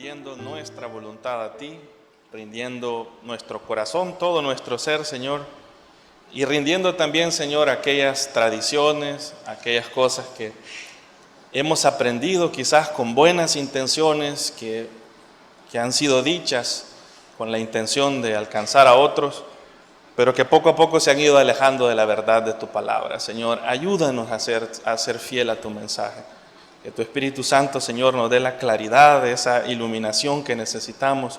rindiendo nuestra voluntad a ti, rindiendo nuestro corazón, todo nuestro ser, Señor, y rindiendo también, Señor, aquellas tradiciones, aquellas cosas que hemos aprendido quizás con buenas intenciones, que han sido dichas con la intención de alcanzar a otros, pero que poco a poco se han ido alejando de la verdad de tu palabra. Señor, ayúdanos a ser fiel a tu mensaje. Que tu Espíritu Santo, Señor, nos dé la claridad de esa iluminación que necesitamos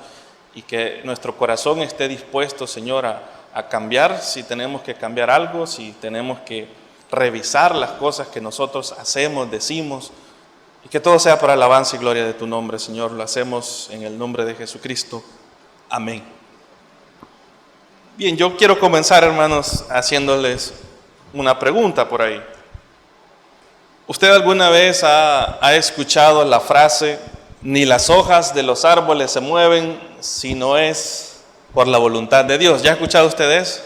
y que nuestro corazón esté dispuesto, Señor, a cambiar si tenemos que cambiar algo, si tenemos que revisar las cosas que nosotros hacemos, decimos, y que todo sea para alabanza y gloria de tu nombre, Señor. Lo hacemos en el nombre de Jesucristo. Amén. Bien, yo quiero comenzar, hermanos, haciéndoles una pregunta por ahí. ¿Usted alguna vez ha escuchado la frase, ni las hojas de los árboles se mueven si no es por la voluntad de Dios? ¿Ya ha escuchado usted eso?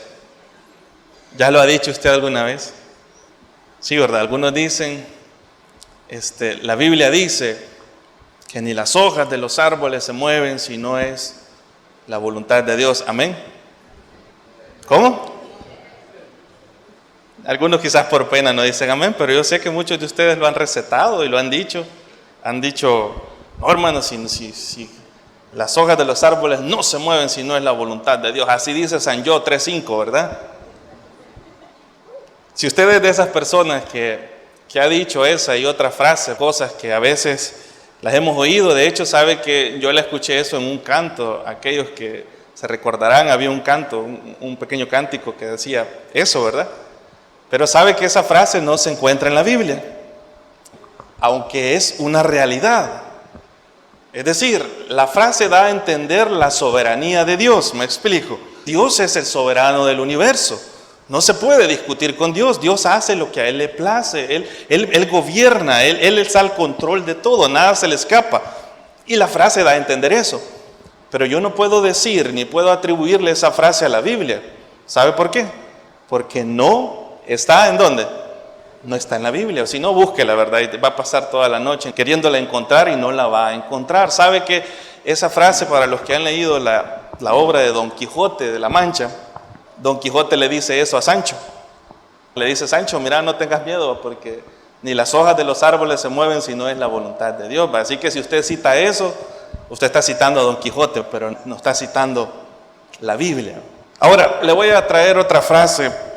¿Ya lo ha dicho usted alguna vez? Sí, ¿verdad? Algunos dicen, la Biblia dice que ni las hojas de los árboles se mueven si no es la voluntad de Dios. Amén. ¿Cómo? Algunos quizás por pena no dicen amén, pero yo sé que muchos de ustedes lo han recetado y lo han dicho. Han dicho, no, hermano, si las hojas de los árboles no se mueven si no es la voluntad de Dios. Así dice San Yo 3:5, ¿verdad? Si usted es de esas personas que ha dicho esa y otra frase, cosas que a veces las hemos oído, de hecho sabe que yo le escuché eso en un canto. Aquellos que se recordarán, había un canto, un pequeño cántico que decía eso, ¿verdad? Pero sabe que esa frase no se encuentra en la Biblia, aunque es una realidad. Es decir, la frase da a entender la soberanía de Dios. Me explico. Dios es el soberano del universo. No se puede discutir con Dios. Dios hace lo que a Él le place. Él gobierna, Él está al control de todo, nada se le escapa. Y la frase da a entender eso. Pero yo no puedo decir ni puedo atribuirle esa frase a la Biblia. ¿Sabe por qué? Porque no está ¿en dónde? No está en la Biblia. O si no, busque la verdad y va a pasar toda la noche queriéndola encontrar y no la va a encontrar. ¿Sabe que esa frase, para los que han leído la obra de Don Quijote de la Mancha, Don Quijote le dice eso a Sancho? Le dice, Sancho, mira, no tengas miedo porque ni las hojas de los árboles se mueven si no es la voluntad de Dios. Así que si usted cita eso, usted está citando a Don Quijote, pero no está citando la Biblia. Ahora, le voy a traer otra frase.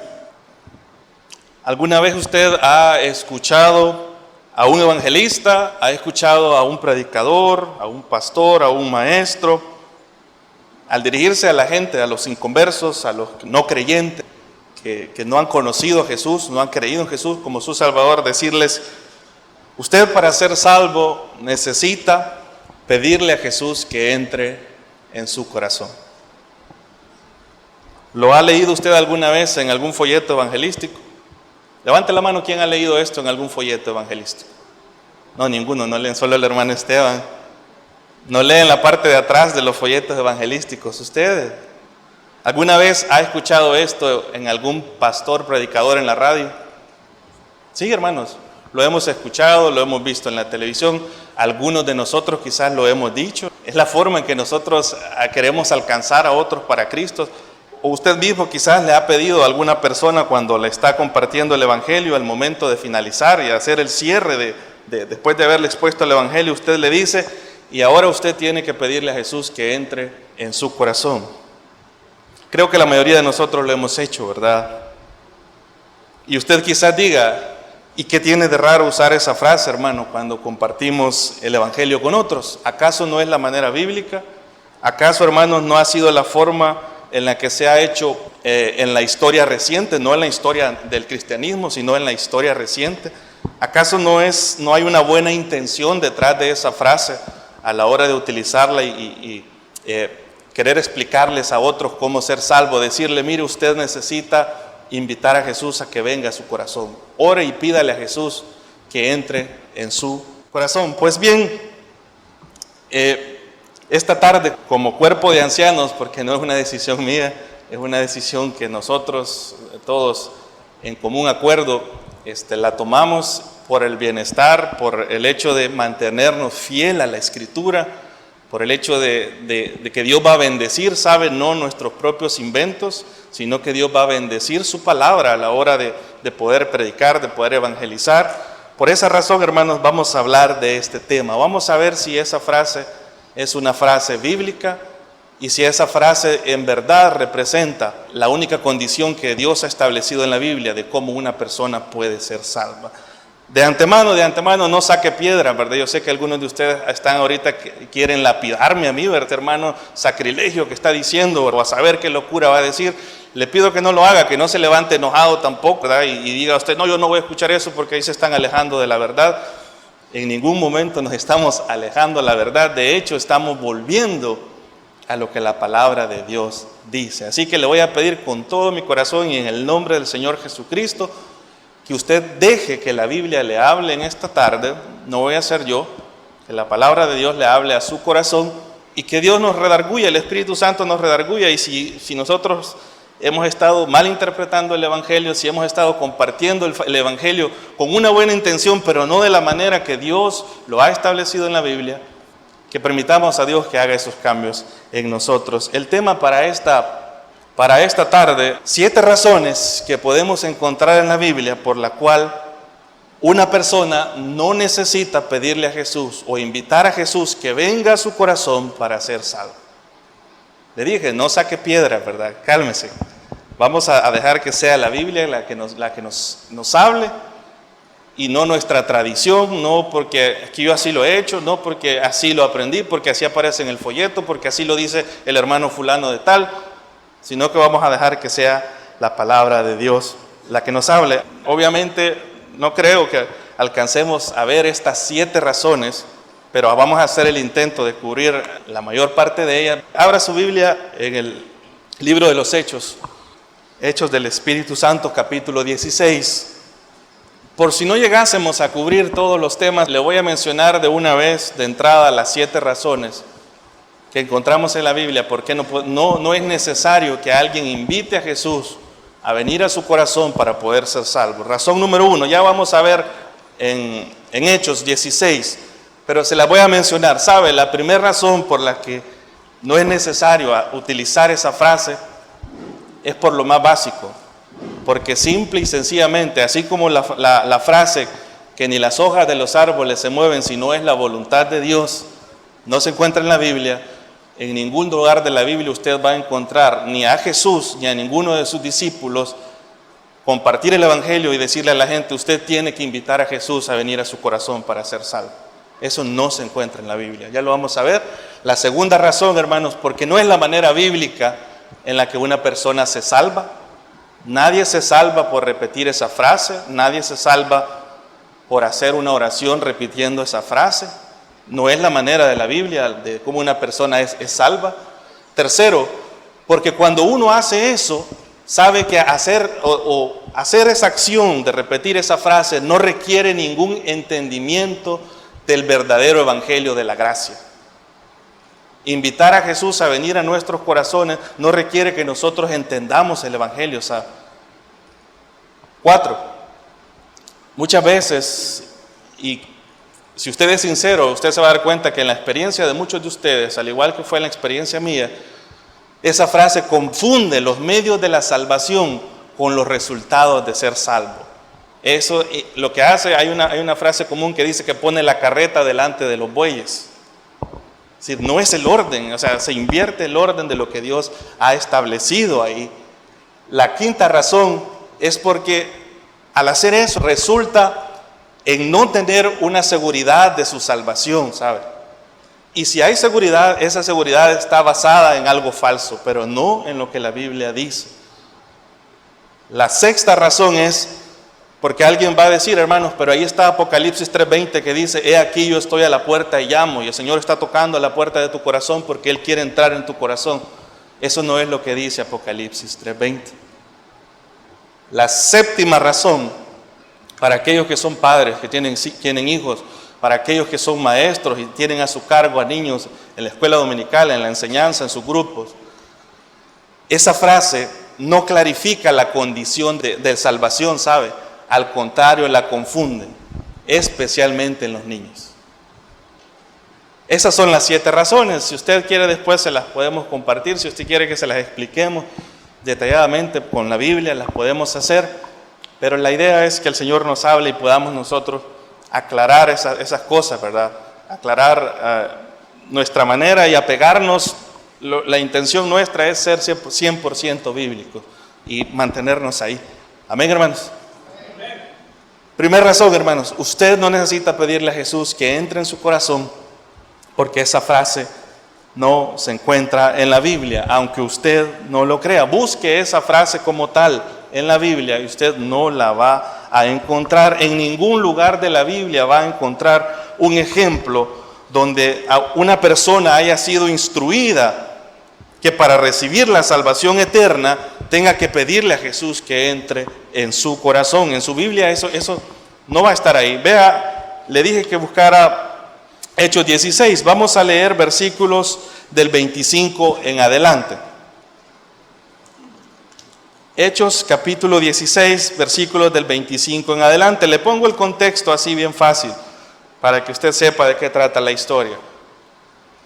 ¿Alguna vez usted ha escuchado a un evangelista, ha escuchado a un predicador, a un pastor, a un maestro, al dirigirse a la gente, a los inconversos, a los no creyentes, que no han conocido a Jesús, no han creído en Jesús como su Salvador, decirles, usted para ser salvo necesita pedirle a Jesús que entre en su corazón? ¿Lo ha leído usted alguna vez en algún folleto evangelístico? Levante la mano, ¿quién ha leído esto en algún folleto evangelístico? No, ninguno, no leen, solo el hermano Esteban. No leen la parte de atrás de los folletos evangelísticos. ¿Ustedes alguna vez ha escuchado esto en algún pastor predicador en la radio? Sí, hermanos, lo hemos escuchado, lo hemos visto en la televisión. Algunos de nosotros quizás lo hemos dicho. Es la forma en que nosotros queremos alcanzar a otros para Cristo. O usted mismo quizás le ha pedido a alguna persona cuando le está compartiendo el Evangelio al momento de finalizar y hacer el cierre después de haberle expuesto el Evangelio, usted le dice, y ahora usted tiene que pedirle a Jesús que entre en su corazón. Creo que la mayoría de nosotros lo hemos hecho, ¿verdad? Y usted quizás diga, ¿y qué tiene de raro usar esa frase, hermano, cuando compartimos el Evangelio con otros? ¿Acaso no es la manera bíblica? ¿Acaso, hermanos, no ha sido la forma en la que se ha hecho en la historia reciente, no en la historia del cristianismo, sino en la historia reciente? ¿Acaso no hay una buena intención detrás de esa frase a la hora de utilizarla y querer explicarles a otros cómo ser salvo? Decirle, mire, usted necesita invitar a Jesús a que venga a su corazón. Ore y pídale a Jesús que entre en su corazón. Pues bien, esta tarde, como cuerpo de ancianos, porque no es una decisión mía, es una decisión que nosotros todos en común acuerdo la tomamos por el bienestar, por el hecho de mantenernos fiel a la Escritura, por el hecho de que Dios va a bendecir, ¿sabe? No nuestros propios inventos, sino que Dios va a bendecir su palabra a la hora de poder predicar, de poder evangelizar. Por esa razón, hermanos, vamos a hablar de este tema. Vamos a ver si esa frase es una frase bíblica y si esa frase en verdad representa la única condición que Dios ha establecido en la Biblia de cómo una persona puede ser salva. De antemano, no saque piedra, ¿verdad? Yo sé que algunos de ustedes están ahorita que quieren lapidarme a mí, ¿verdad, hermano? Sacrilegio que está diciendo, o a saber qué locura va a decir. Le pido que no lo haga, que no se levante enojado tampoco, ¿verdad? Y diga usted, no, yo no voy a escuchar eso porque ahí se están alejando de la verdad. En ningún momento nos estamos alejando de la verdad. De hecho, estamos volviendo a lo que la palabra de Dios dice. Así que le voy a pedir con todo mi corazón y en el nombre del Señor Jesucristo, que usted deje que la Biblia le hable en esta tarde. No voy a ser yo, que la palabra de Dios le hable a su corazón y que Dios nos redarguya, el Espíritu Santo nos redarguya. Y si nosotros hemos estado malinterpretando el Evangelio, si hemos estado compartiendo el Evangelio con una buena intención, pero no de la manera que Dios lo ha establecido en la Biblia, que permitamos a Dios que haga esos cambios en nosotros. El tema para esta tarde, 7 razones que podemos encontrar en la Biblia por la cual una persona no necesita pedirle a Jesús o invitar a Jesús que venga a su corazón para ser salvo. Le dije, no saque piedra, ¿verdad? Cálmese. Vamos a dejar que sea la Biblia la que nos hable y no nuestra tradición, no porque aquí yo así lo he hecho, no porque así lo aprendí, porque así aparece en el folleto, porque así lo dice el hermano fulano de tal, sino que vamos a dejar que sea la palabra de Dios la que nos hable. Obviamente no creo que alcancemos a ver estas 7 razones, pero vamos a hacer el intento de cubrir la mayor parte de ellas. Abra su Biblia en el libro de los Hechos del Espíritu Santo, capítulo 16. Por si no llegásemos a cubrir todos los temas, le voy a mencionar de una vez, de entrada, las 7 razones que encontramos en la Biblia, porque no es necesario que alguien invite a Jesús a venir a su corazón para poder ser salvo. Razón número 1, ya vamos a ver en Hechos 16, pero se la voy a mencionar. ¿Sabe? La primera razón por la que no es necesario utilizar esa frase es por lo más básico, porque simple y sencillamente, así como la frase que ni las hojas de los árboles se mueven si no es la voluntad de Dios, no se encuentra en la Biblia. En ningún lugar de la Biblia usted va a encontrar ni a Jesús ni a ninguno de sus discípulos compartir el Evangelio y decirle a la gente, usted tiene que invitar a Jesús a venir a su corazón para ser salvo. Eso no se encuentra en la Biblia, ya lo vamos a ver. La segunda razón, hermanos, porque no es la manera bíblica en la que una persona se salva. Nadie se salva por repetir esa frase, nadie se salva por hacer una oración repitiendo esa frase. No es la manera de la Biblia de cómo una persona es salva. Tercero, porque cuando uno hace eso, sabe que hacer esa acción de repetir esa frase no requiere ningún entendimiento del verdadero evangelio de la gracia. Invitar a Jesús a venir a nuestros corazones no requiere que nosotros entendamos el evangelio, ¿sabe? 4, muchas veces, y si usted es sincero, usted se va a dar cuenta que en la experiencia de muchos de ustedes, al igual que fue en la experiencia mía, esa frase confunde los medios de la salvación con los resultados de ser salvo. Eso lo que hace, hay una frase común que dice que pone la carreta delante de los bueyes. Es decir, no es el orden, o sea, se invierte el orden de lo que Dios ha establecido ahí. La quinta razón es porque al hacer eso resulta en no tener una seguridad de su salvación, ¿sabe? Y si hay seguridad, esa seguridad está basada en algo falso, pero no en lo que la Biblia dice. La sexta razón es porque alguien va a decir, hermanos, pero ahí está Apocalipsis 3:20 que dice, he aquí yo estoy a la puerta y llamo, y el Señor está tocando a la puerta de tu corazón porque Él quiere entrar en tu corazón. Eso no es lo que dice Apocalipsis 3:20. La séptima razón, para aquellos que son padres, que tienen hijos, para aquellos que son maestros y tienen a su cargo a niños en la escuela dominical, en la enseñanza, en sus grupos, esa frase no clarifica la condición de salvación, ¿sabe? Al contrario, la confunden, especialmente en los niños. Esas son las 7 razones. Si usted quiere, después se las podemos compartir. Si usted quiere que se las expliquemos detalladamente con la Biblia, las podemos hacer. Pero la idea es que el Señor nos hable y podamos nosotros aclarar esas cosas, ¿verdad? Aclarar nuestra manera y apegarnos. La intención nuestra es ser 100% bíblicos y mantenernos ahí. Amén, hermanos. Primera razón, hermanos, usted no necesita pedirle a Jesús que entre en su corazón, porque esa frase no se encuentra en la Biblia, aunque usted no lo crea. Busque esa frase como tal en la Biblia y usted no la va a encontrar. En ningún lugar de la Biblia va a encontrar un ejemplo donde una persona haya sido instruida que para recibir la salvación eterna tenga que pedirle a Jesús que entre en su corazón. En su Biblia eso no va a estar ahí. Vea, le dije que buscara Hechos 16. Vamos a leer versículos del 25 en adelante. Hechos capítulo 16, versículos del 25 en adelante. Le pongo el contexto así bien fácil para que usted sepa de qué trata la historia.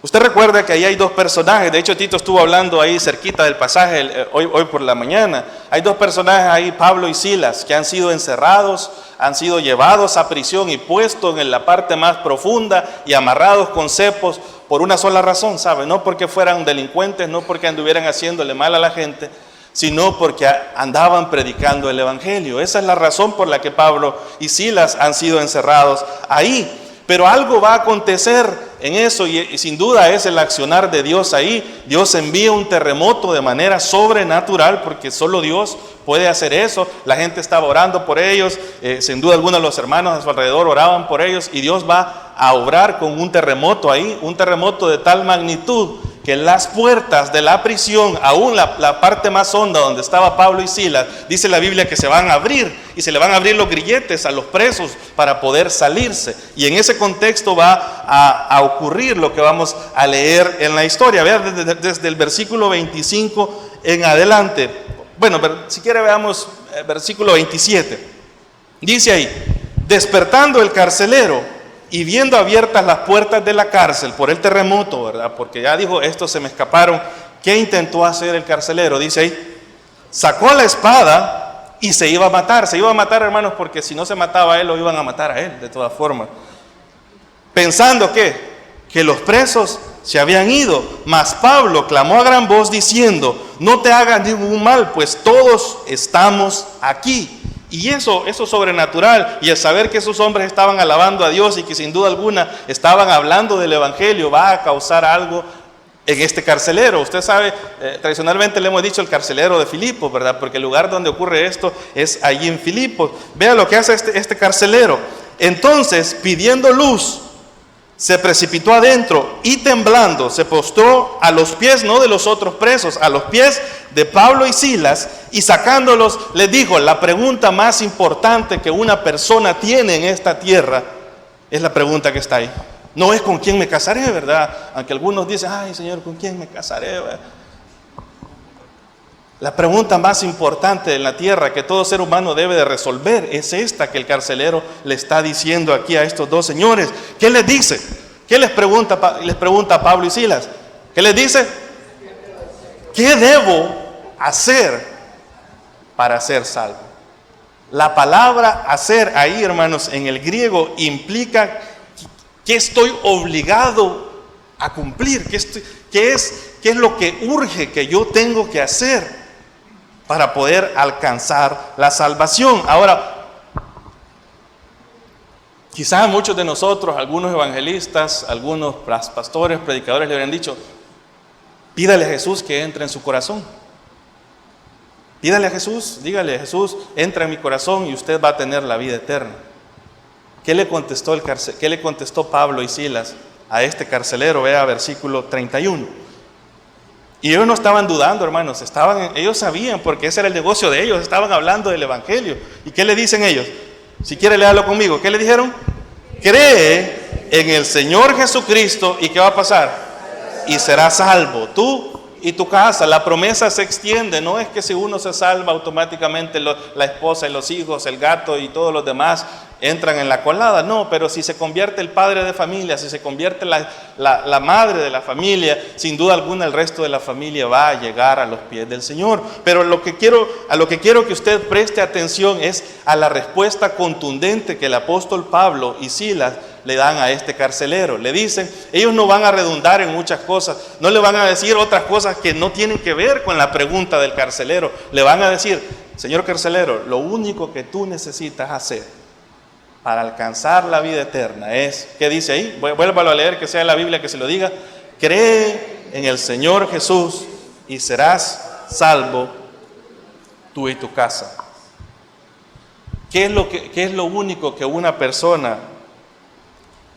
Usted recuerda que ahí hay 2 personajes. De hecho, Tito estuvo hablando ahí cerquita del pasaje hoy por la mañana. Hay 2 personajes ahí, Pablo y Silas, que han sido encerrados, han sido llevados a prisión y puestos en la parte más profunda y amarrados con cepos por una sola razón, ¿sabe? No porque fueran delincuentes, no porque anduvieran haciéndole mal a la gente, sino porque andaban predicando el Evangelio. Esa es la razón por la que Pablo y Silas han sido encerrados ahí. Pero algo va a acontecer en eso y sin duda es el accionar de Dios ahí. Dios envía un terremoto de manera sobrenatural porque solo Dios puede hacer eso. La gente estaba orando por ellos, sin duda alguna los hermanos a su alrededor oraban por ellos y Dios va a obrar con un terremoto ahí, un terremoto de tal magnitud que las puertas de la prisión, aún la parte más honda donde estaba Pablo y Silas, dice la Biblia que se van a abrir y se le van a abrir los grilletes a los presos para poder salirse. Y en ese contexto va a ocurrir lo que vamos a leer en la historia. Vean desde el versículo 25 en adelante. Bueno, si quiere veamos el versículo 27. Dice ahí, despertando el carcelero y viendo abiertas las puertas de la cárcel por el terremoto, ¿verdad? Porque ya dijo, estos se me escaparon. ¿Qué intentó hacer el carcelero? Dice ahí, sacó la espada y se iba a matar. Se iba a matar, hermanos, porque si no se mataba a él, lo iban a matar a él, de todas formas. Pensando que los presos se habían ido. Mas Pablo clamó a gran voz diciendo, no te hagas ningún mal, pues todos estamos aquí. Y eso sobrenatural y el saber que esos hombres estaban alabando a Dios y que sin duda alguna estaban hablando del Evangelio va a causar algo en este carcelero. Usted sabe, tradicionalmente le hemos dicho el carcelero de Filipos, ¿verdad? Porque el lugar donde ocurre esto es allí en Filipos. Vea lo que hace este carcelero. Entonces, pidiendo luz, se precipitó adentro y temblando se postró a los pies, no de los otros presos, a los pies de Pablo y Silas, y sacándolos les dijo, la pregunta más importante que una persona tiene en esta tierra es la pregunta que está ahí. No es con quién me casaré, ¿verdad? Aunque algunos dicen, ay Señor, ¿con quién me casaré? ¿Verdad? La pregunta más importante en la tierra que todo ser humano debe de resolver es esta que el carcelero le está diciendo aquí a estos 2 señores. ¿Qué les dice? ¿Qué les pregunta a Pablo y Silas? ¿Qué les dice? ¿Qué debo hacer para ser salvo? La palabra hacer ahí, hermanos, en el griego implica que estoy obligado a cumplir, qué es lo que urge que yo tengo que hacer para poder alcanzar la salvación. Ahora, quizás muchos de nosotros, algunos evangelistas, algunos pastores, predicadores le habrían dicho, pídale a Jesús que entre en su corazón. Pídale a Jesús, dígale a Jesús, entra en mi corazón y usted va a tener la vida eterna. ¿Qué le contestó Pablo y Silas a este carcelero? Vea versículo 31. Y ellos no estaban dudando, hermanos, ellos sabían, porque ese era el negocio de ellos, estaban hablando del Evangelio. ¿Y qué le dicen ellos? Si quiere, léalo conmigo. ¿Qué le dijeron? Cree en el Señor Jesucristo, ¿y qué va a pasar? Y serás salvo, tú y tu casa. La promesa se extiende, no es que si uno se salva automáticamente la esposa y los hijos, el gato y todos los demás entran en la colada, no, pero si se convierte el padre de familia, si se convierte la madre de la familia, sin duda alguna el resto de la familia va a llegar a los pies del Señor. Pero a lo que quiero que usted preste atención es a la respuesta contundente que el apóstol Pablo y Silas le dan a este carcelero. Le dicen, ellos no van a redundar en muchas cosas, no le van a decir otras cosas que no tienen que ver con la pregunta del carcelero. Le van a decir, señor carcelero, lo único que tú necesitas hacer para alcanzar la vida eterna es, ¿qué dice ahí? Vuélvalo a leer, que sea la Biblia que se lo diga. Cree en el Señor Jesús y serás salvo tú y tu casa. ¿Qué es lo único que una persona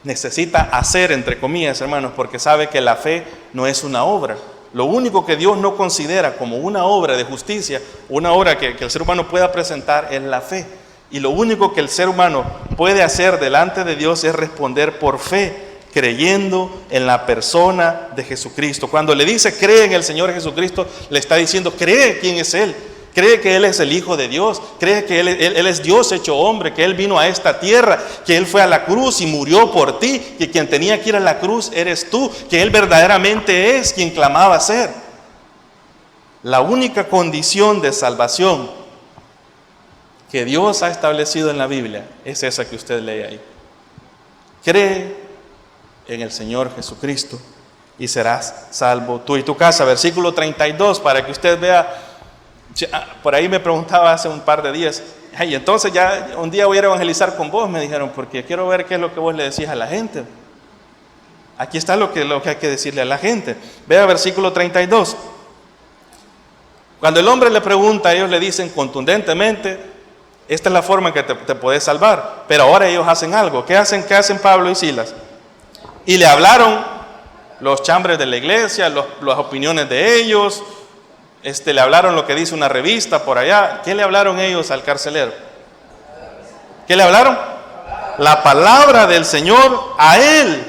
necesita hacer, entre comillas, hermanos? Porque sabe que la fe no es una obra. Lo único que Dios no considera como una obra de justicia, una obra que el ser humano pueda presentar, es la fe. Y lo único que el ser humano puede hacer delante de Dios es responder por fe, creyendo en la persona de Jesucristo. Cuando le dice cree en el Señor Jesucristo, le está diciendo cree quién es Él. Cree que Él es el Hijo de Dios, cree que Él es Dios hecho hombre, que Él vino a esta tierra, que Él fue a la cruz y murió por ti, que quien tenía que ir a la cruz eres tú, que Él verdaderamente es quien clamaba ser. La única condición de salvación que Dios ha establecido en la Biblia es esa que usted lee ahí. Cree en el Señor Jesucristo y serás salvo tú y tu casa. Versículo 32, para que usted vea. Por ahí me preguntaba hace un par de días, hey, entonces ya un día voy a ir a evangelizar con vos, me dijeron, porque quiero ver qué es lo que vos le decís a la gente. Aquí está lo que hay que decirle a la gente. Vea versículo 32. Cuando el hombre le pregunta, ellos le dicen contundentemente, esta es la forma en que te puedes salvar. Pero ahora ellos hacen algo. ¿Qué hacen Pablo y Silas? Y le hablaron los chambres de la iglesia, las opiniones de ellos. Le hablaron lo que dice una revista por allá. ¿Qué le hablaron ellos al carcelero? ¿Qué le hablaron? La palabra del Señor a él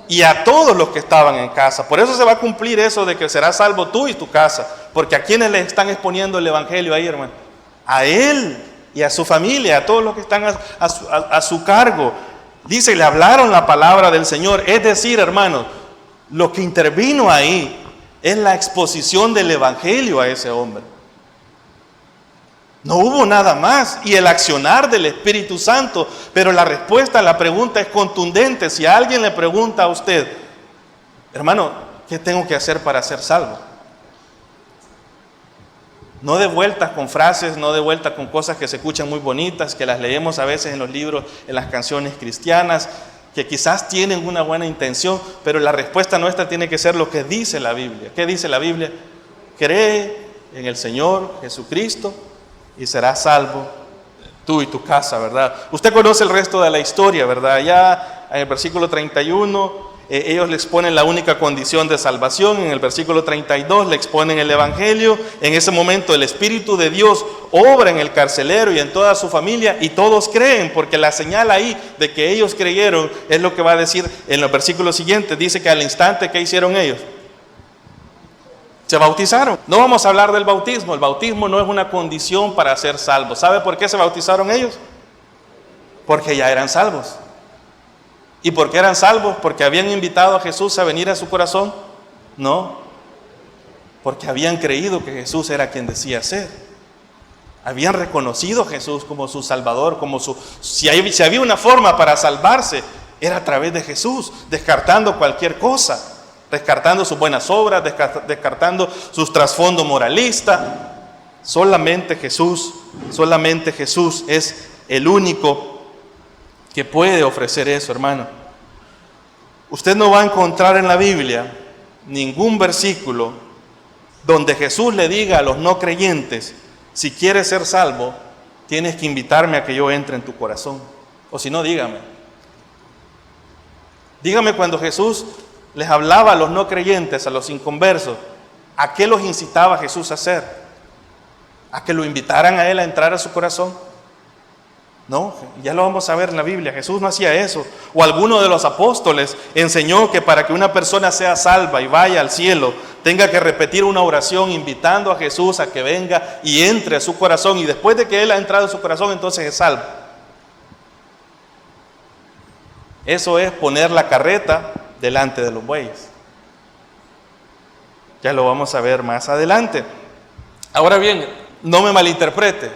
y a todos los que estaban en casa. Por eso se va a cumplir eso de que serás salvo tú y tu casa. Porque ¿a quiénes le están exponiendo el evangelio ahí, hermano? A él y a su familia, a todos los que están a su cargo. Dice, le hablaron la palabra del Señor. Es decir, hermanos, lo que intervino ahí es la exposición del evangelio a ese hombre. No hubo nada más. Y el accionar del Espíritu Santo. Pero la respuesta a la pregunta es contundente. Si alguien le pregunta a usted, hermano, ¿qué tengo que hacer para ser salvo? No de vueltas con frases, no de vueltas con cosas que se escuchan muy bonitas, que las leemos a veces en los libros, en las canciones cristianas, que quizás tienen una buena intención, pero la respuesta nuestra tiene que ser lo que dice la Biblia. ¿Qué dice la Biblia? Cree en el Señor Jesucristo y serás salvo tú y tu casa, ¿verdad? Usted conoce el resto de la historia, ¿verdad? Ya en el versículo 31, ellos le exponen la única condición de salvación. En el versículo 32 le exponen el evangelio. En ese momento el Espíritu de Dios obra en el carcelero y en toda su familia, y todos creen, porque la señal ahí de que ellos creyeron es lo que va a decir en los versículos siguientes. Dice que al instante, ¿qué hicieron ellos? Se bautizaron. No vamos a hablar del bautismo. El bautismo no es una condición para ser salvos. ¿Sabe por qué se bautizaron ellos? Porque ya eran salvos. ¿Y por qué eran salvos? ¿Porque habían invitado a Jesús a venir a su corazón? No, porque habían creído que Jesús era quien decía ser. Habían reconocido a Jesús como su Salvador, si había una forma para salvarse, era a través de Jesús, descartando cualquier cosa, descartando sus buenas obras, descartando sus trasfondos moralistas. Solamente Jesús es el único que puede ofrecer eso, hermano. Usted no va a encontrar en la Biblia ningún versículo donde Jesús le diga a los no creyentes, si quieres ser salvo, tienes que invitarme a que yo entre en tu corazón. O si no, dígame. Dígame cuando Jesús les hablaba a los no creyentes, a los inconversos, ¿a qué los incitaba Jesús a hacer? ¿A que lo invitaran a Él a entrar a su corazón? No, ya lo vamos a ver en la Biblia. Jesús no hacía eso. O alguno de los apóstoles enseñó que para que una persona sea salva y vaya al cielo, tenga que repetir una oración invitando a Jesús a que venga y entre a su corazón. Y después de que Él ha entrado en su corazón, entonces es salvo. Eso es poner la carreta delante de los bueyes. Ya lo vamos a ver más adelante. Ahora bien, no me malinterprete.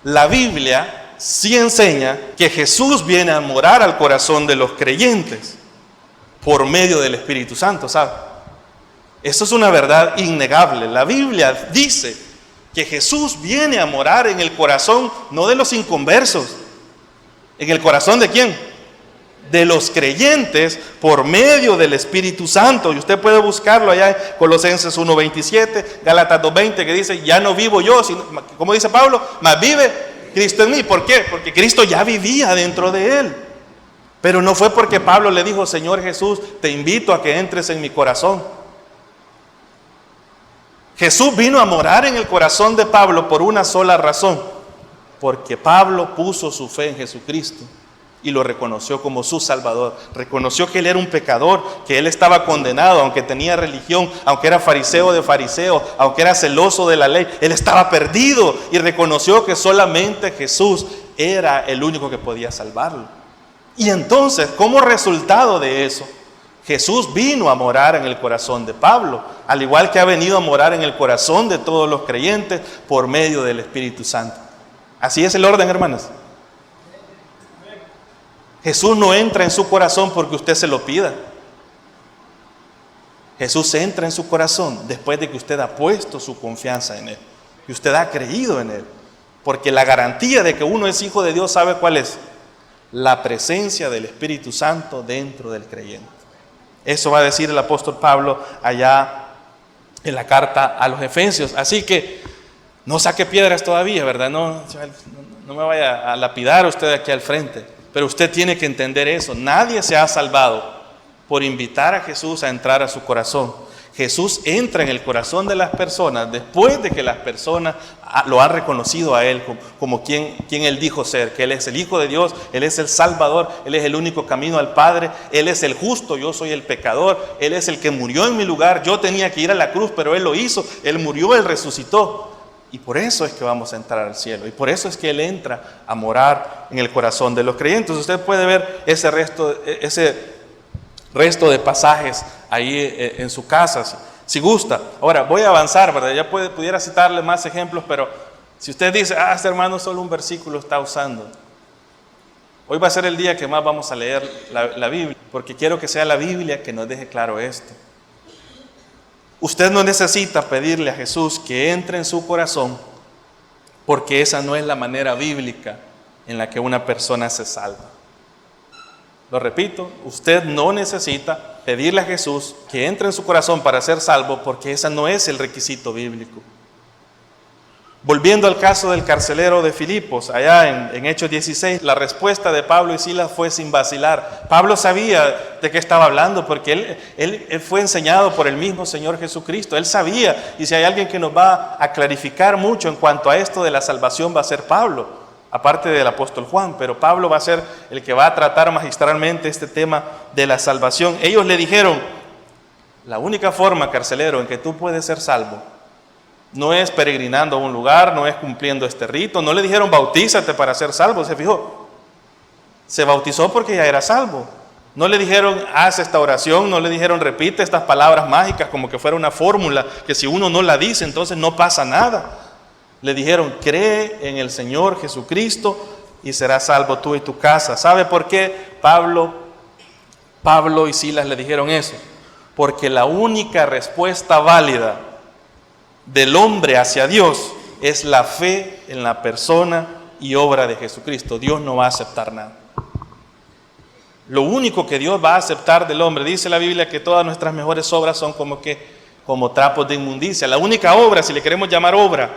La Biblia sí enseña que Jesús viene a morar al corazón de los creyentes por medio del Espíritu Santo, ¿sabe? Eso es una verdad innegable. La Biblia dice que Jesús viene a morar en el corazón, no de los inconversos. ¿En el corazón de quién? De los creyentes por medio del Espíritu Santo. Y usted puede buscarlo allá en Colosenses 1:27, Gálatas 2:20, que dice, ya no vivo yo, sino, como dice Pablo, mas vive Cristo en mí. ¿Por qué? Porque Cristo ya vivía dentro de él. Pero no fue porque Pablo le dijo, Señor Jesús, te invito a que entres en mi corazón. Jesús vino a morar en el corazón de Pablo por una sola razón, porque Pablo puso su fe en Jesucristo y lo reconoció como su Salvador. Reconoció que él era un pecador, que él estaba condenado, aunque tenía religión, aunque era fariseo de fariseos, aunque era celoso de la ley, él estaba perdido y reconoció que solamente Jesús era el único que podía salvarlo. Y entonces, como resultado de eso, Jesús vino a morar en el corazón de Pablo, al igual que ha venido a morar en el corazón de todos los creyentes por medio del Espíritu Santo. Así es el orden, hermanos. Jesús no entra en su corazón porque usted se lo pida. Jesús entra en su corazón después de que usted ha puesto su confianza en Él, que usted ha creído en Él. Porque la garantía de que uno es hijo de Dios, ¿sabe cuál es? La presencia del Espíritu Santo dentro del creyente. Eso va a decir el apóstol Pablo allá en la carta a los Efesios. Así que no saque piedras todavía, ¿verdad? No me vaya a lapidar usted aquí al frente. Pero usted tiene que entender eso. Nadie se ha salvado por invitar a Jesús a entrar a su corazón. Jesús entra en el corazón de las personas después de que las personas lo han reconocido a Él como quien Él dijo ser, que Él es el Hijo de Dios, Él es el Salvador, Él es el único camino al Padre, Él es el justo, yo soy el pecador, Él es el que murió en mi lugar, yo tenía que ir a la cruz, pero Él lo hizo, Él murió, Él resucitó. Y por eso es que vamos a entrar al cielo. Y por eso es que Él entra a morar en el corazón de los creyentes. Usted puede ver ese resto de pasajes ahí en su casa, si gusta. Ahora, voy a avanzar, ¿verdad? Ya pudiera citarle más ejemplos, pero si usted dice, este hermano solo un versículo está usando. Hoy va a ser el día que más vamos a leer la Biblia, porque quiero que sea la Biblia que nos deje claro esto. Usted no necesita pedirle a Jesús que entre en su corazón, porque esa no es la manera bíblica en la que una persona se salva. Lo repito, usted no necesita pedirle a Jesús que entre en su corazón para ser salvo, porque ese no es el requisito bíblico. Volviendo al caso del carcelero de Filipos, allá en Hechos 16, la respuesta de Pablo y Silas fue sin vacilar. Pablo sabía de qué estaba hablando porque él fue enseñado por el mismo Señor Jesucristo. Él sabía, y si hay alguien que nos va a clarificar mucho en cuanto a esto de la salvación va a ser Pablo, aparte del apóstol Juan, pero Pablo va a ser el que va a tratar magistralmente este tema de la salvación. Ellos le dijeron, la única forma, carcelero, en que tú puedes ser salvo no es peregrinando a un lugar, no es cumpliendo este rito. No le dijeron bautízate para ser salvo, se fijó. Se bautizó porque ya era salvo. No le dijeron haz esta oración, no le dijeron repite estas palabras mágicas como que fuera una fórmula que si uno no la dice entonces no pasa nada. Le dijeron cree en el Señor Jesucristo y serás salvo tú y tu casa. ¿Sabe por qué Pablo y Silas le dijeron eso? Porque la única respuesta válida del hombre hacia Dios es la fe en la persona y obra de Jesucristo. Dios no va a aceptar nada. Lo único que Dios va a aceptar del hombre, dice la Biblia que todas nuestras mejores obras son como trapos de inmundicia. La única obra, si le queremos llamar obra,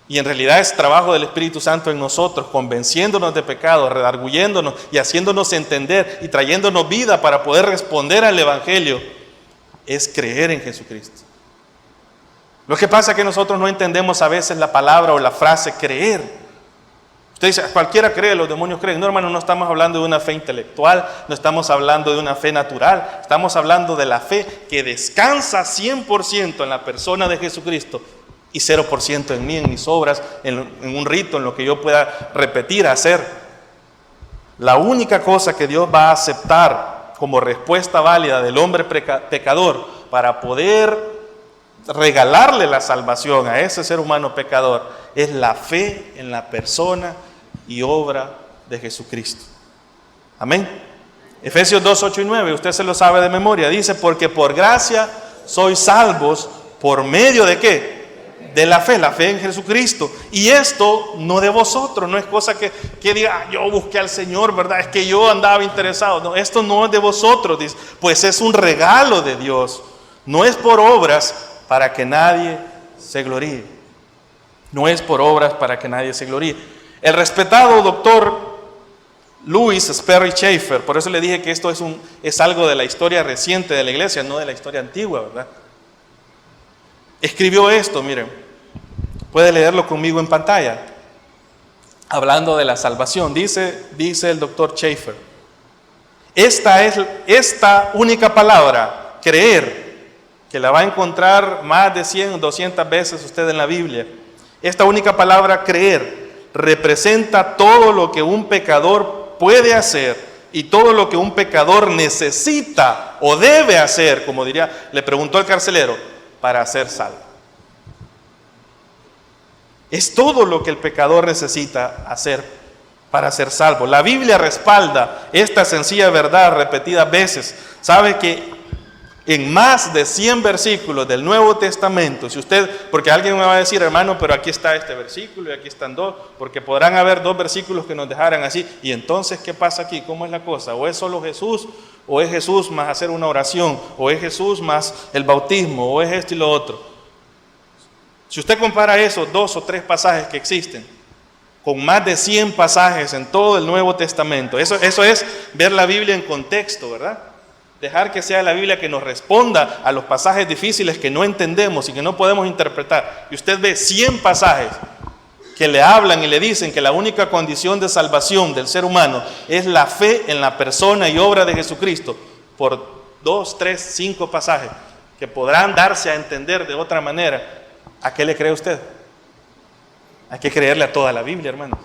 y en realidad es trabajo del Espíritu Santo en nosotros, convenciéndonos de pecado, redarguyéndonos y haciéndonos entender y trayéndonos vida para poder responder al Evangelio, es creer en Jesucristo. Lo que pasa es que nosotros no entendemos a veces la palabra o la frase creer. Usted dice, cualquiera cree, los demonios creen. No, hermano, no estamos hablando de una fe intelectual, no estamos hablando de una fe natural, estamos hablando de la fe que descansa 100% en la persona de Jesucristo y 0% en mí, en mis obras, en un rito, en lo que yo pueda repetir, hacer. La única cosa que Dios va a aceptar como respuesta válida del hombre pecador para poder regalarle la salvación a ese ser humano pecador es la fe en la persona y obra de Jesucristo. Amén. Efesios 2, 8 y 9, usted se lo sabe de memoria, dice, porque por gracia sois salvos por medio de ¿qué? De la fe en Jesucristo. Y esto no de vosotros, no es cosa que diga, yo busqué al Señor, ¿verdad? Es que yo andaba interesado. No, esto no es de vosotros, dice, pues es un regalo de Dios. No es por obras para que nadie se gloríe. No es por obras para que nadie se gloríe. El respetado doctor Louis Sperry Chafer, por eso le dije que esto es algo de la historia reciente de la iglesia, no de la historia antigua, ¿verdad? Escribió esto, miren, puede leerlo conmigo en pantalla, hablando de la salvación. Dice el doctor Chafer, esta única palabra, creer, que la va a encontrar más de 100, 200 veces usted en la Biblia, esta única palabra, creer, representa todo lo que un pecador puede hacer y todo lo que un pecador necesita o debe hacer, como diría, le preguntó el carcelero, para ser salvo. Es todo lo que el pecador necesita hacer para ser salvo. La Biblia respalda esta sencilla verdad repetidas veces. Sabe que en más de 100 versículos del Nuevo Testamento, si usted, porque alguien me va a decir, hermano, pero aquí está este versículo y aquí están dos, porque podrán haber dos versículos que nos dejaran así, y entonces, ¿qué pasa aquí? ¿Cómo es la cosa? ¿O es solo Jesús, o es Jesús más hacer una oración, o es Jesús más el bautismo, o es esto y lo otro? Si usted compara esos 2 o 3 pasajes que existen, con más de 100 pasajes en todo el Nuevo Testamento, eso es ver la Biblia en contexto, ¿verdad? Dejar que sea la Biblia que nos responda a los pasajes difíciles que no entendemos y que no podemos interpretar. Y usted ve 100 pasajes que le hablan y le dicen que la única condición de salvación del ser humano es la fe en la persona y obra de Jesucristo, por 2, 3, 5 pasajes que podrán darse a entender de otra manera. ¿A qué le cree usted? Hay que creerle a toda la Biblia, hermano.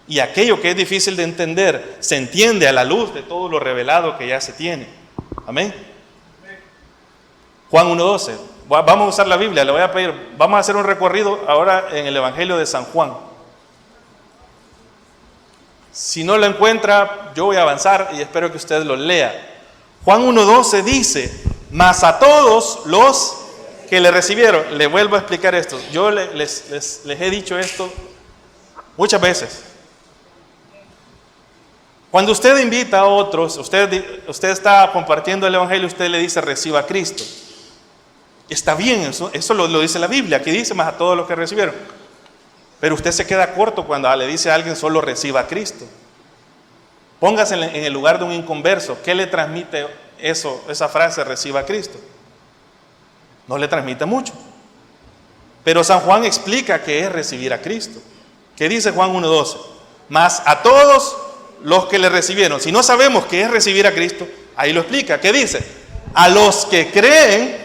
Y aquello que es difícil de entender se entiende a la luz de todo lo revelado que ya se tiene. Amén. Juan 1:12. Vamos a usar la Biblia, le voy a pedir, vamos a hacer un recorrido ahora en el Evangelio de San Juan. Si no lo encuentra, yo voy a avanzar y espero que usted lo lea. Juan 1:12 dice, mas a todos los que le recibieron, le vuelvo a explicar esto. Yo les he dicho esto muchas veces. Cuando usted invita a otros, usted está compartiendo el Evangelio, usted le dice, reciba a Cristo. Está bien, eso lo dice la Biblia, aquí dice, más a todos los que recibieron. Pero usted se queda corto cuando le dice a alguien, solo reciba a Cristo. Póngase en el lugar de un inconverso. ¿Qué le transmite esa frase, reciba a Cristo? No le transmite mucho. Pero San Juan explica qué es recibir a Cristo. ¿Qué dice Juan 1:12? Mas a todos los que le recibieron. Si no sabemos qué es recibir a Cristo, ahí lo explica. ¿Qué dice? A los que creen,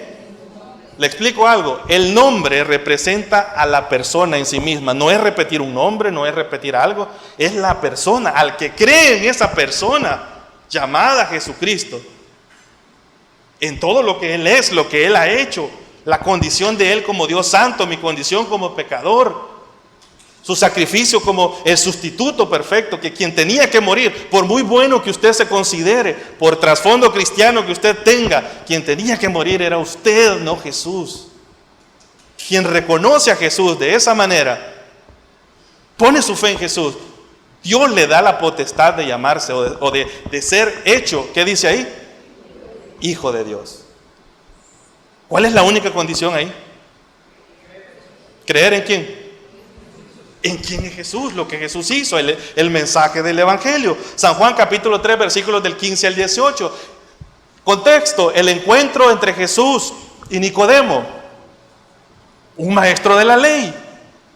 le explico algo, el nombre representa a la persona en sí misma. No es repetir un nombre, no es repetir algo, es la persona. Al que cree en esa persona llamada Jesucristo, en todo lo que Él es, lo que Él ha hecho, la condición de Él como Dios santo, mi condición como pecador, su sacrificio como el sustituto perfecto, que quien tenía que morir, por muy bueno que usted se considere, por trasfondo cristiano que usted tenga, quien tenía que morir era usted, no Jesús. Quien reconoce a Jesús de esa manera, pone su fe en Jesús, Dios le da la potestad de llamarse o de ser hecho, ¿qué dice ahí? Hijo de Dios. ¿Cuál es la única condición ahí? ¿Creer en quién? ¿En quién es Jesús? Lo que Jesús hizo, el mensaje del Evangelio. San Juan capítulo 3 versículos del 15 al 18. Contexto, el encuentro entre Jesús y Nicodemo, un maestro de la ley.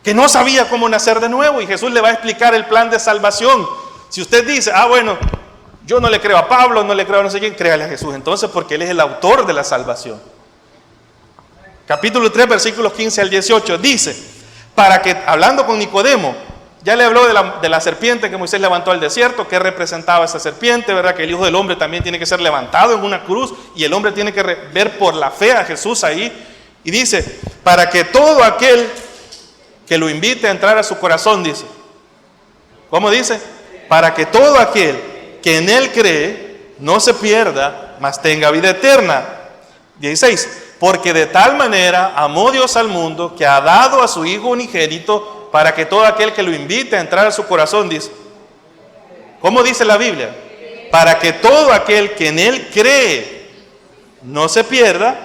que no sabía cómo nacer de nuevo, y Jesús le va a explicar el plan de salvación. Si usted dice, bueno, yo no le creo a Pablo, no le creo a no sé quién, créale a Jesús entonces, porque Él es el autor de la salvación. Capítulo 3, versículos 15 al 18, dice, para que, hablando con Nicodemo, ya le habló de la serpiente que Moisés levantó al desierto, que representaba esa serpiente, ¿verdad? Que el Hijo del Hombre también tiene que ser levantado en una cruz, y el hombre tiene que ver por la fe a Jesús ahí. Y dice, para que todo aquel que lo invite a entrar a su corazón, dice. ¿Cómo dice? Para que todo aquel que en Él cree no se pierda, mas tenga vida eterna. 16. Porque de tal manera amó Dios al mundo que ha dado a su Hijo unigénito para que todo aquel que lo invite a entrar a su corazón, dice. ¿Cómo dice la Biblia? Para que todo aquel que en Él cree no se pierda,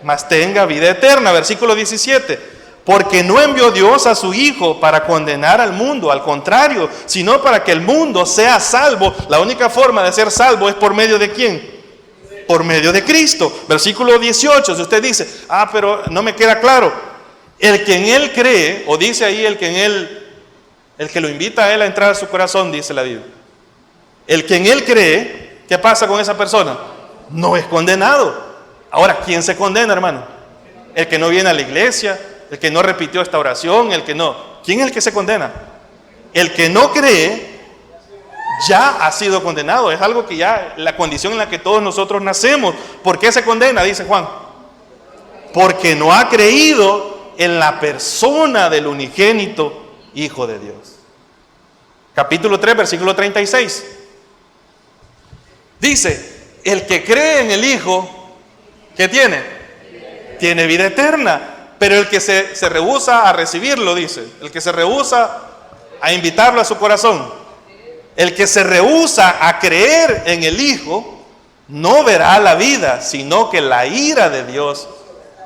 mas tenga vida eterna. Versículo 17. Porque no envió Dios a su Hijo para condenar al mundo, al contrario, sino para que el mundo sea salvo. La única forma de ser salvo es por medio de ¿quién? Por medio de Cristo. Versículo 18, si usted dice, pero no me queda claro. El que en Él cree, o dice ahí el que lo invita a Él a entrar a su corazón, dice la Biblia. El que en Él cree, ¿qué pasa con esa persona? No es condenado. Ahora, ¿quién se condena, hermano? El que no viene a la iglesia, el que no repitió esta oración, el que no. ¿Quién es el que se condena? El que no cree ya ha sido condenado. Es algo que ya, la condición en la que todos nosotros nacemos. ¿Por qué se condena? Dice Juan. Porque no ha creído en la persona del unigénito Hijo de Dios. Capítulo 3, versículo 36. Dice, el que cree en el Hijo, ¿qué tiene? Tiene vida eterna. Pero el que se rehúsa a recibirlo, dice, el que se rehúsa a invitarlo a su corazón, el que se rehúsa a creer en el Hijo, no verá la vida, sino que la ira de Dios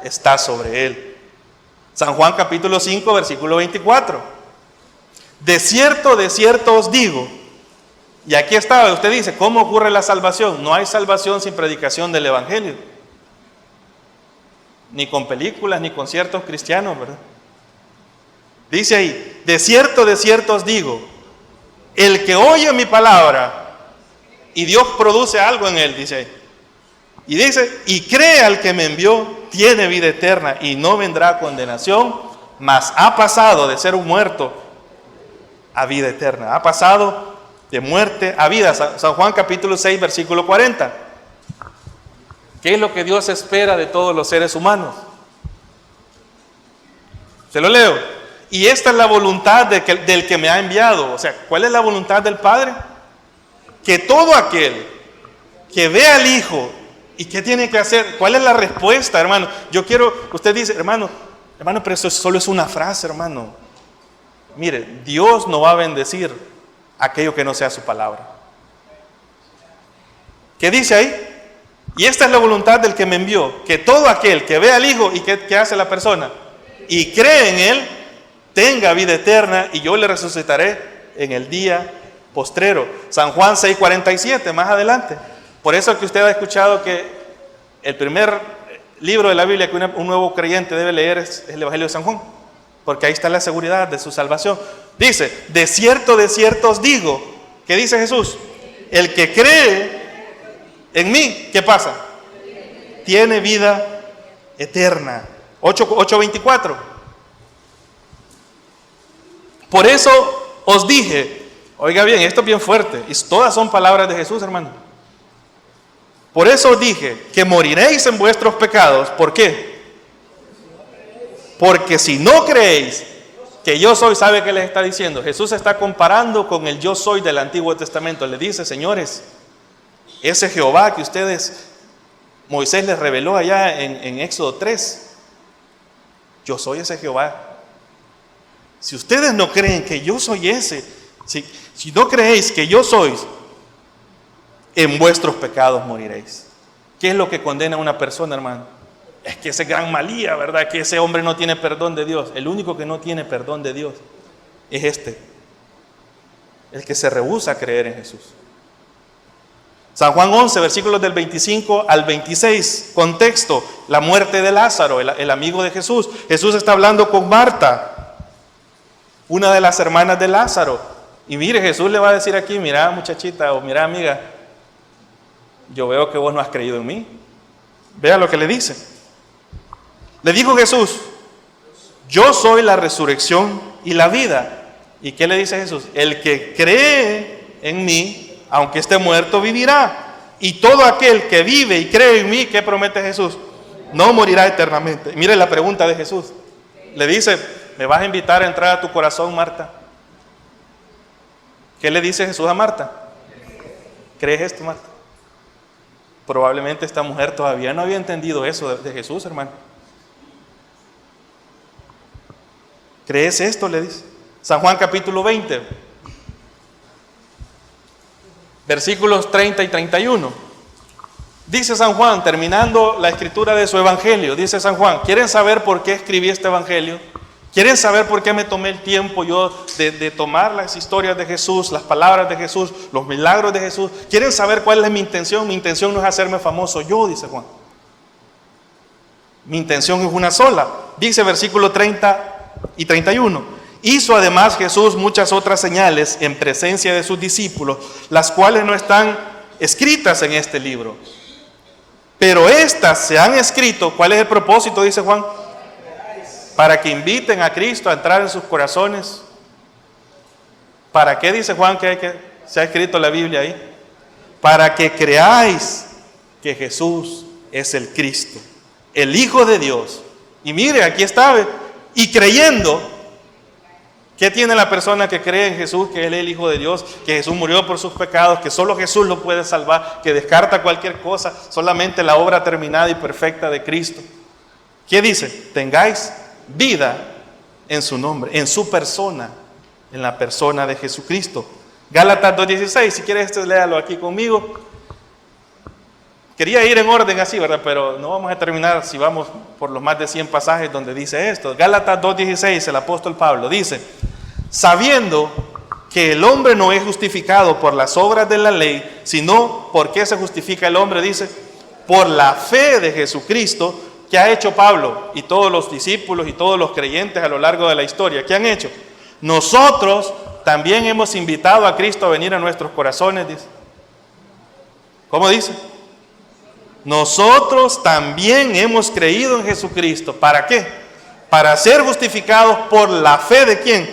está sobre él. San Juan capítulo 5, versículo 24. De cierto os digo, y aquí está, usted dice, ¿cómo ocurre la salvación? No hay salvación sin predicación del Evangelio. Ni con películas, ni conciertos cristianos, ¿verdad? Dice ahí, de cierto os digo, el que oye mi palabra y Dios produce algo en él, dice ahí. Y dice, y cree al que me envió, tiene vida eterna y no vendrá a condenación, mas ha pasado de ser un muerto a vida eterna. Ha pasado de muerte a vida. San Juan capítulo 6, versículo 40. ¿Qué es lo que Dios espera de todos los seres humanos? Se lo leo. Y esta es la voluntad del que me ha enviado. O sea, ¿cuál es la voluntad del Padre? Que todo aquel que ve al Hijo, ¿y qué tiene que hacer? ¿Cuál es la respuesta, hermano? Usted dice, hermano, pero eso solo es una frase, hermano. Mire, Dios no va a bendecir aquello que no sea su palabra. ¿Qué dice ahí? Y esta es la voluntad del que me envió, que todo aquel que ve al Hijo, ¿y qué hace la persona? Y cree en Él, tenga vida eterna, y yo le resucitaré en el día postrero. San Juan 6:47, más adelante. Por eso que usted ha escuchado que el primer libro de la Biblia que un nuevo creyente debe leer es el Evangelio de San Juan, porque ahí está la seguridad de su salvación. Dice, de cierto os digo, ¿qué dice Jesús? El que cree en mí, ¿qué pasa? Tiene vida eterna. 8:24. Por eso os dije, oiga bien, esto es bien fuerte, y todas son palabras de Jesús, hermano. Por eso os dije que moriréis en vuestros pecados. ¿Por qué? Porque si no creéis que yo soy, ¿sabe qué les está diciendo? Jesús se está comparando con el yo soy del Antiguo Testamento. Le dice, señores, ese Jehová que Moisés les reveló allá en Éxodo 3, yo soy ese Jehová. Si ustedes no creen que yo soy ese, si no creéis que yo soy, en vuestros pecados moriréis. ¿Qué es lo que condena a una persona, hermano? Es que ese gran malía, ¿verdad? Que ese hombre no tiene perdón de Dios. El único que no tiene perdón de Dios es el que se rehúsa a creer en Jesús. San Juan 11, versículos del 25 al 26, contexto, la muerte de Lázaro, el amigo de Jesús. Jesús está hablando con Marta. una de las hermanas de Lázaro. Y mire, Jesús le va a decir aquí, mira muchachita o mira amiga, yo veo que vos no has creído en mí. Vea lo que le dice. Le dijo Jesús, yo soy la resurrección y la vida. ¿Y qué le dice Jesús? El que cree en mí, aunque esté muerto, vivirá. Y todo aquel que vive y cree en mí, ¿qué promete Jesús? No morirá eternamente. Mire la pregunta de Jesús. Le dice, ¿me vas a invitar a entrar a tu corazón, Marta? ¿Qué le dice Jesús a Marta? ¿Crees esto, Marta? Probablemente esta mujer todavía no había entendido eso de Jesús, hermano. ¿Crees esto? Le dice. San Juan capítulo 20, versículos 30 y 31. Dice San Juan, terminando la escritura de su evangelio, dice San Juan, ¿quieren saber por qué escribí este evangelio? ¿Quieren saber por qué me tomé el tiempo yo de tomar las historias de Jesús, las palabras de Jesús, los milagros de Jesús? ¿Quieren saber cuál es mi intención? Mi intención no es hacerme famoso yo, dice Juan. Mi intención es una sola. Dice versículo 30 y 31. Hizo además Jesús muchas otras señales en presencia de sus discípulos, las cuales no están escritas en este libro. Pero estas se han escrito. ¿Cuál es el propósito? Dice Juan. Para que inviten a Cristo a entrar en sus corazones. ¿Para qué dice Juan que se ha escrito la Biblia ahí? Para que creáis que Jesús es el Cristo, el Hijo de Dios. Y mire, aquí está. Y creyendo, ¿qué tiene la persona que cree en Jesús, que Él es el Hijo de Dios, que Jesús murió por sus pecados, que solo Jesús lo puede salvar, que descarta cualquier cosa, solamente la obra terminada y perfecta de Cristo? ¿Qué dice? Tengáis vida en su nombre, en su persona, en la persona de Jesucristo. Gálatas 2:16, si quieres léalo aquí conmigo. Quería ir en orden así, ¿verdad? Pero no vamos a terminar si vamos por los más de 100 pasajes donde dice esto. Gálatas 2:16, el apóstol Pablo dice, sabiendo que el hombre no es justificado por las obras de la ley, sino, ¿por qué se justifica el hombre? Dice, por la fe de Jesucristo. ¿Qué ha hecho Pablo y todos los discípulos y todos los creyentes a lo largo de la historia? ¿Qué han hecho? Nosotros también hemos invitado a Cristo a venir a nuestros corazones, dice. ¿Cómo dice? Nosotros también hemos creído en Jesucristo. ¿Para qué? Para ser justificados por la fe ¿de quién?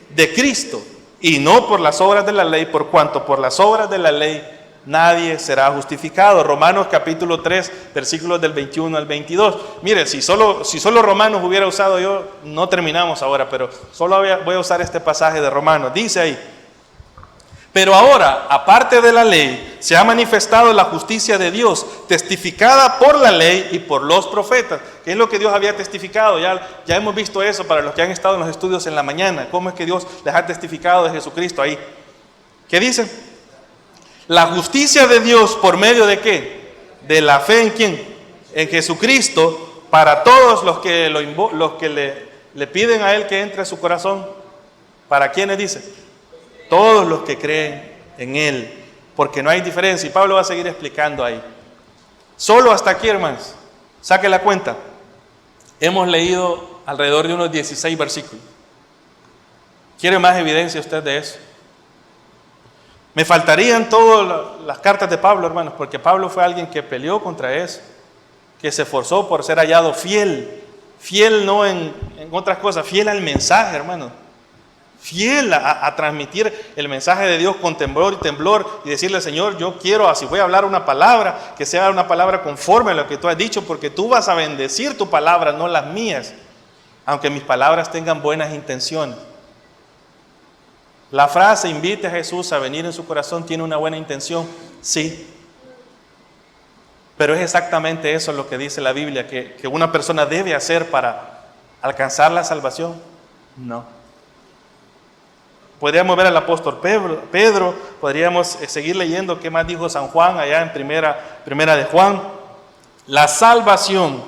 De Cristo, y no por las obras de la ley, por cuanto por las obras de la ley nadie será justificado. Romanos capítulo 3, versículos del 21 al 22. Mire, si solo Romanos hubiera usado yo, no terminamos ahora, pero solo voy a usar este pasaje de Romanos. Dice ahí, pero ahora, aparte de la ley, se ha manifestado la justicia de Dios, testificada por la ley y por los profetas. ¿Qué es lo que Dios había testificado? Ya hemos visto eso para los que han estado en los estudios en la mañana. ¿Cómo es que Dios les ha testificado de Jesucristo ahí? ¿Qué dice? La justicia de Dios por medio de ¿qué? De la fe en ¿quién? En Jesucristo, para todos los que le piden a Él que entre a su corazón. ¿Para quiénes dice? Todos los que creen en Él, porque no hay diferencia. Y Pablo va a seguir explicando ahí. Solo hasta aquí, hermanos, saque la cuenta. Hemos leído alrededor de unos 16 versículos. ¿Quiere más evidencia usted de eso? Me faltarían todas las cartas de Pablo, hermanos, porque Pablo fue alguien que peleó contra eso, que se esforzó por ser hallado fiel no en otras cosas, fiel al mensaje, hermanos, fiel a transmitir el mensaje de Dios con temblor y decirle, Señor, yo quiero, así voy a hablar una palabra, que sea una palabra conforme a lo que tú has dicho, porque tú vas a bendecir tu palabra, no las mías, aunque mis palabras tengan buenas intenciones. La frase invite a Jesús a venir en su corazón tiene una buena intención, sí. Pero es exactamente eso lo que dice la Biblia, que una persona debe hacer para alcanzar la salvación. No. Podríamos ver al apóstol Pedro, podríamos seguir leyendo qué más dijo San Juan allá en primera de Juan. La salvación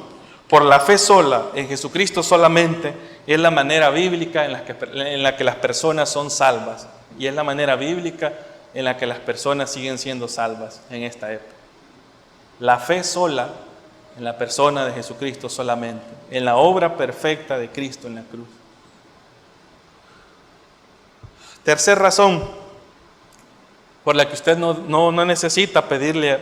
por la fe sola, en Jesucristo solamente, es la manera bíblica en la que las personas son salvas. Y es la manera bíblica en la que las personas siguen siendo salvas en esta época. La fe sola en la persona de Jesucristo solamente, en la obra perfecta de Cristo en la cruz. Tercera razón por la que usted no necesita pedirle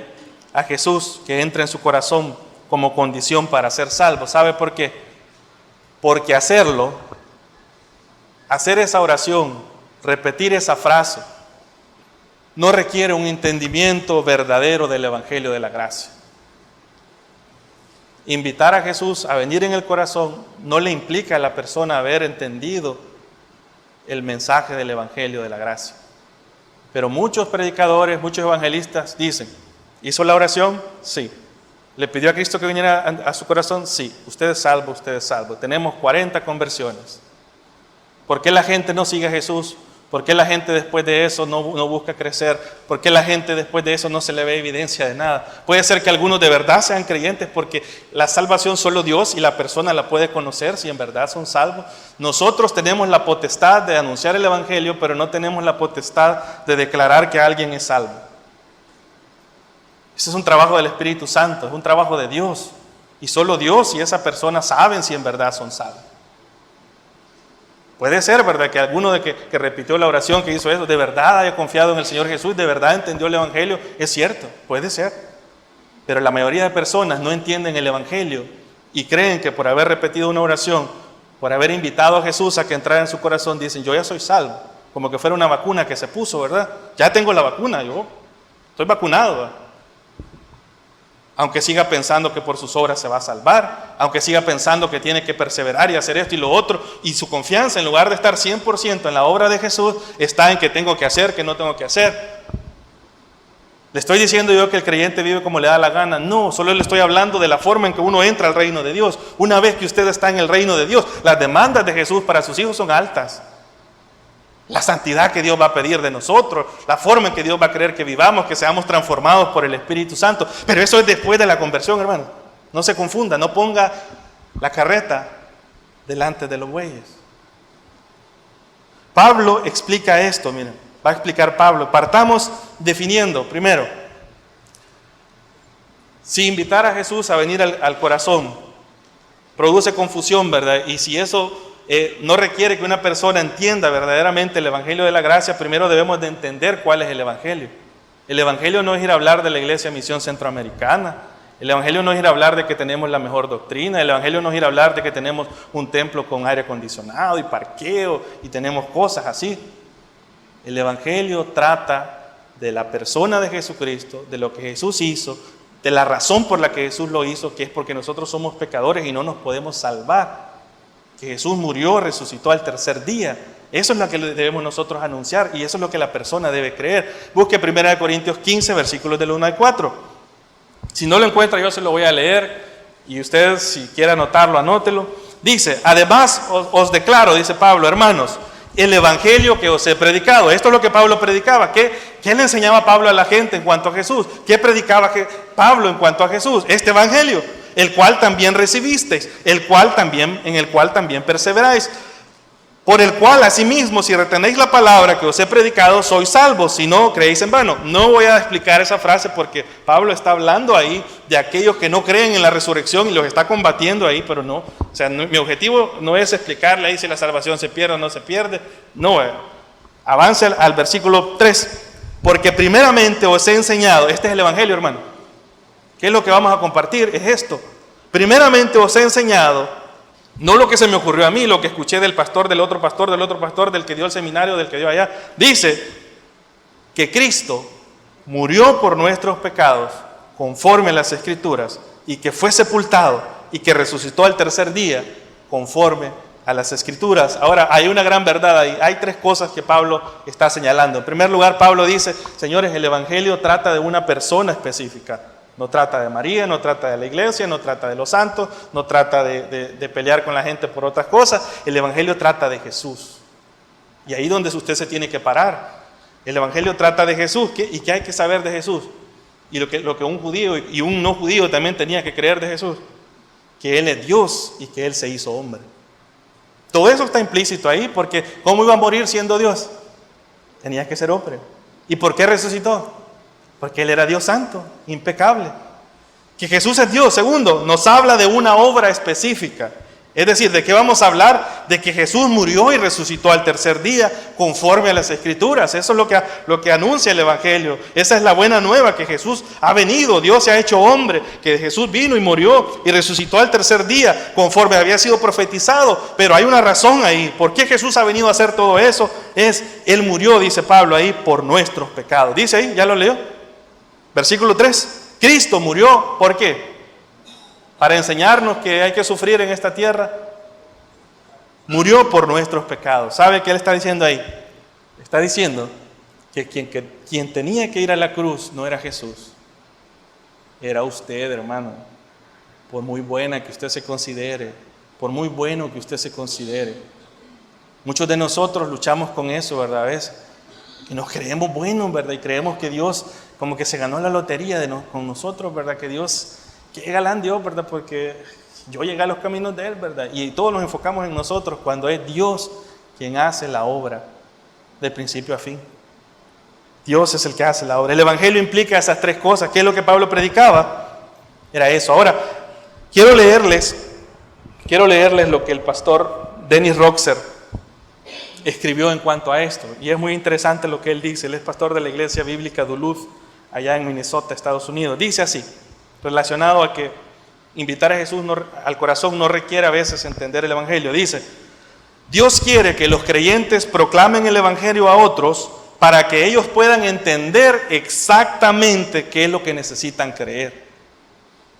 a Jesús que entre en su corazón como condición para ser salvo. ¿Sabe por qué? Porque hacer esa oración, repetir esa frase, no requiere un entendimiento verdadero del Evangelio de la gracia. Invitar a Jesús a venir en el corazón no le implica a la persona haber entendido el mensaje del Evangelio de la gracia. Pero muchos predicadores, muchos evangelistas dicen, ¿hizo la oración? Sí. ¿Le pidió a Cristo que viniera a su corazón? Sí. Usted es salvo, usted es salvo. Tenemos 40 conversiones. ¿Por qué la gente no sigue a Jesús? ¿Por qué la gente después de eso no busca crecer? ¿Por qué la gente después de eso no se le ve evidencia de nada? Puede ser que algunos de verdad sean creyentes porque la salvación solo Dios y la persona la puede conocer si en verdad son salvos. Nosotros tenemos la potestad de anunciar el Evangelio, pero no tenemos la potestad de declarar que alguien es salvo. Ese es un trabajo del Espíritu Santo, es un trabajo de Dios. Y solo Dios y esa persona saben si en verdad son salvos. Puede ser, ¿verdad?, que alguno de que repitió la oración, que hizo eso, de verdad haya confiado en el Señor Jesús, de verdad entendió el Evangelio. Es cierto, puede ser. Pero la mayoría de personas no entienden el Evangelio y creen que por haber repetido una oración, por haber invitado a Jesús a que entrara en su corazón, dicen, yo ya soy salvo. Como que fuera una vacuna que se puso, ¿verdad? Ya tengo la vacuna, yo estoy vacunado, ¿verdad? Aunque siga pensando que por sus obras se va a salvar, aunque siga pensando que tiene que perseverar y hacer esto y lo otro, y su confianza, en lugar de estar 100% en la obra de Jesús, está en que tengo que hacer, que no tengo que hacer. ¿Le estoy diciendo yo que el creyente vive como le da la gana? No, solo le estoy hablando de la forma en que uno entra al reino de Dios. Una vez que usted está en el reino de Dios, las demandas de Jesús para sus hijos son altas. La santidad que Dios va a pedir de nosotros, la forma en que Dios va a querer que vivamos, que seamos transformados por el Espíritu Santo. Pero eso es después de la conversión, hermano. No se confunda, no ponga la carreta delante de los bueyes. Pablo explica esto, miren, va a explicar Pablo. Partamos definiendo, primero, si invitar a Jesús a venir al corazón produce confusión, ¿verdad? Y si eso no requiere que una persona entienda verdaderamente el Evangelio de la gracia, primero debemos de entender cuál es el Evangelio. El Evangelio no es ir a hablar de la Iglesia Misión Centroamericana. El Evangelio no es ir a hablar de que tenemos la mejor doctrina. El Evangelio no es ir a hablar de que tenemos un templo con aire acondicionado y parqueo y tenemos cosas así. El Evangelio trata de la persona de Jesucristo, de lo que Jesús hizo, de la razón por la que Jesús lo hizo, que es porque nosotros somos pecadores y no nos podemos salvar. Que Jesús murió, resucitó al tercer día. Eso es lo que debemos nosotros anunciar y eso es lo que la persona debe creer. Busque 1 Corintios 15, versículos del 1 al 4. Si no lo encuentra, yo se lo voy a leer y usted, si quiere anotarlo, anótelo. Dice, además os declaro, dice Pablo, hermanos, el Evangelio que os he predicado. Esto es lo que Pablo predicaba. ¿Qué le enseñaba Pablo a la gente en cuanto a Jesús? ¿Qué predicaba Pablo en cuanto a Jesús? Este Evangelio, el cual también recibisteis, en el cual también perseveráis, por el cual asimismo, si retenéis la palabra que os he predicado, sois salvos, si no creéis en vano. No voy a explicar esa frase porque Pablo está hablando ahí de aquellos que no creen en la resurrección y los está combatiendo ahí, pero no, o sea, mi objetivo no es explicarle ahí si la salvación se pierde o no se pierde, no, avance al versículo 3, porque primeramente os he enseñado, este es el Evangelio, hermano, ¿qué es lo que vamos a compartir? Es esto, primeramente os he enseñado, no lo que se me ocurrió a mí, lo que escuché del pastor, del otro pastor, del que dio el seminario, del que dio allá. Dice que Cristo murió por nuestros pecados conforme a las Escrituras y que fue sepultado y que resucitó al tercer día conforme a las Escrituras. Ahora, hay una gran verdad ahí. Hay tres cosas que Pablo está señalando. En primer lugar, Pablo dice, señores, el Evangelio trata de una persona específica. No trata de María, no trata de la iglesia, no trata de los santos, no trata de pelear con la gente por otras cosas. El Evangelio trata de Jesús. Y ahí donde usted se tiene que parar. El Evangelio trata de Jesús. ¿Y qué hay que saber de Jesús? Y lo que un judío y un no judío también tenía que creer de Jesús. Que Él es Dios y que Él se hizo hombre. Todo eso está implícito ahí porque ¿cómo iba a morir siendo Dios? Tenía que ser hombre. ¿Y por qué resucitó? Porque Él era Dios santo, impecable. Que Jesús es Dios. Segundo, nos habla de una obra específica. Es decir, ¿de qué vamos a hablar? de que Jesús murió y resucitó al tercer día conforme a las Escrituras. Eso es lo que anuncia el Evangelio. Esa es la buena nueva, que Jesús ha venido, Dios se ha hecho hombre, que Jesús vino y murió y resucitó al tercer día conforme había sido profetizado. Pero hay una razón ahí. ¿Por qué Jesús ha venido a hacer todo eso? Él murió, dice Pablo ahí, por nuestros pecados. Dice ahí, ¿ya lo leyó? Versículo 3. Cristo murió, ¿por qué? Para enseñarnos que hay que sufrir en esta tierra. Murió por nuestros pecados. ¿Sabe qué él está diciendo ahí? Está diciendo que quien tenía que ir a la cruz no era Jesús, era usted, hermano. Por muy buena que usted se considere, por muy bueno que usted se considere. Muchos de nosotros luchamos con eso, ¿verdad? A veces, que nos creemos buenos, ¿verdad? Y creemos que Dios como que se ganó la lotería con nosotros, ¿verdad? Que Dios, qué galán Dios, ¿verdad? Porque yo llegué a los caminos de Él, ¿verdad? Y todos nos enfocamos en nosotros cuando es Dios quien hace la obra de principio a fin. Dios es el que hace la obra. El Evangelio implica esas tres cosas. ¿Qué es lo que Pablo predicaba? Era eso. Ahora, quiero leerles lo que el pastor Dennis Roxer escribió en cuanto a esto. Y es muy interesante lo que él dice. Él es pastor de la Iglesia Bíblica Duluth, allá en Minnesota, Estados Unidos. Dice así, relacionado a que invitar a Jesús al corazón no requiere a veces entender el Evangelio. Dice, Dios quiere que los creyentes proclamen el Evangelio a otros para que ellos puedan entender exactamente qué es lo que necesitan creer.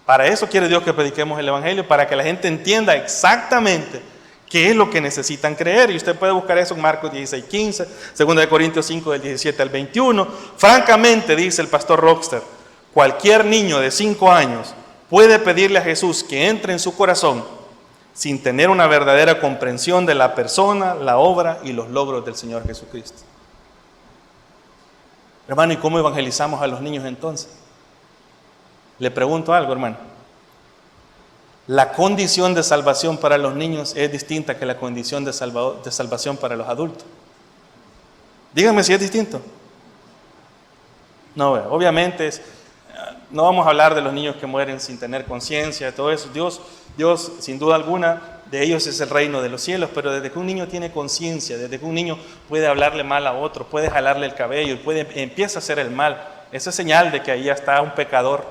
Para eso quiere Dios que prediquemos el Evangelio, para que la gente entienda exactamente qué es lo que necesitan creer. Y usted puede buscar eso en Marcos 16:15, 2 Corintios 5 del 17 al 21. Francamente, dice el pastor Roxter, cualquier niño de 5 años puede pedirle a Jesús que entre en su corazón sin tener una verdadera comprensión de la persona, la obra y los logros del Señor Jesucristo. Hermano, ¿y cómo evangelizamos a los niños entonces? Le pregunto algo, hermano. La condición de salvación para los niños es distinta que la condición de salvación para los adultos. Dígame si es distinto. No, obviamente no vamos a hablar de los niños que mueren sin tener conciencia, todo eso. Dios, sin duda alguna, de ellos es el reino de los cielos, pero desde que un niño tiene conciencia, desde que un niño puede hablarle mal a otro, puede jalarle el cabello, empieza a hacer el mal, esa es señal de que ahí ya está un pecador,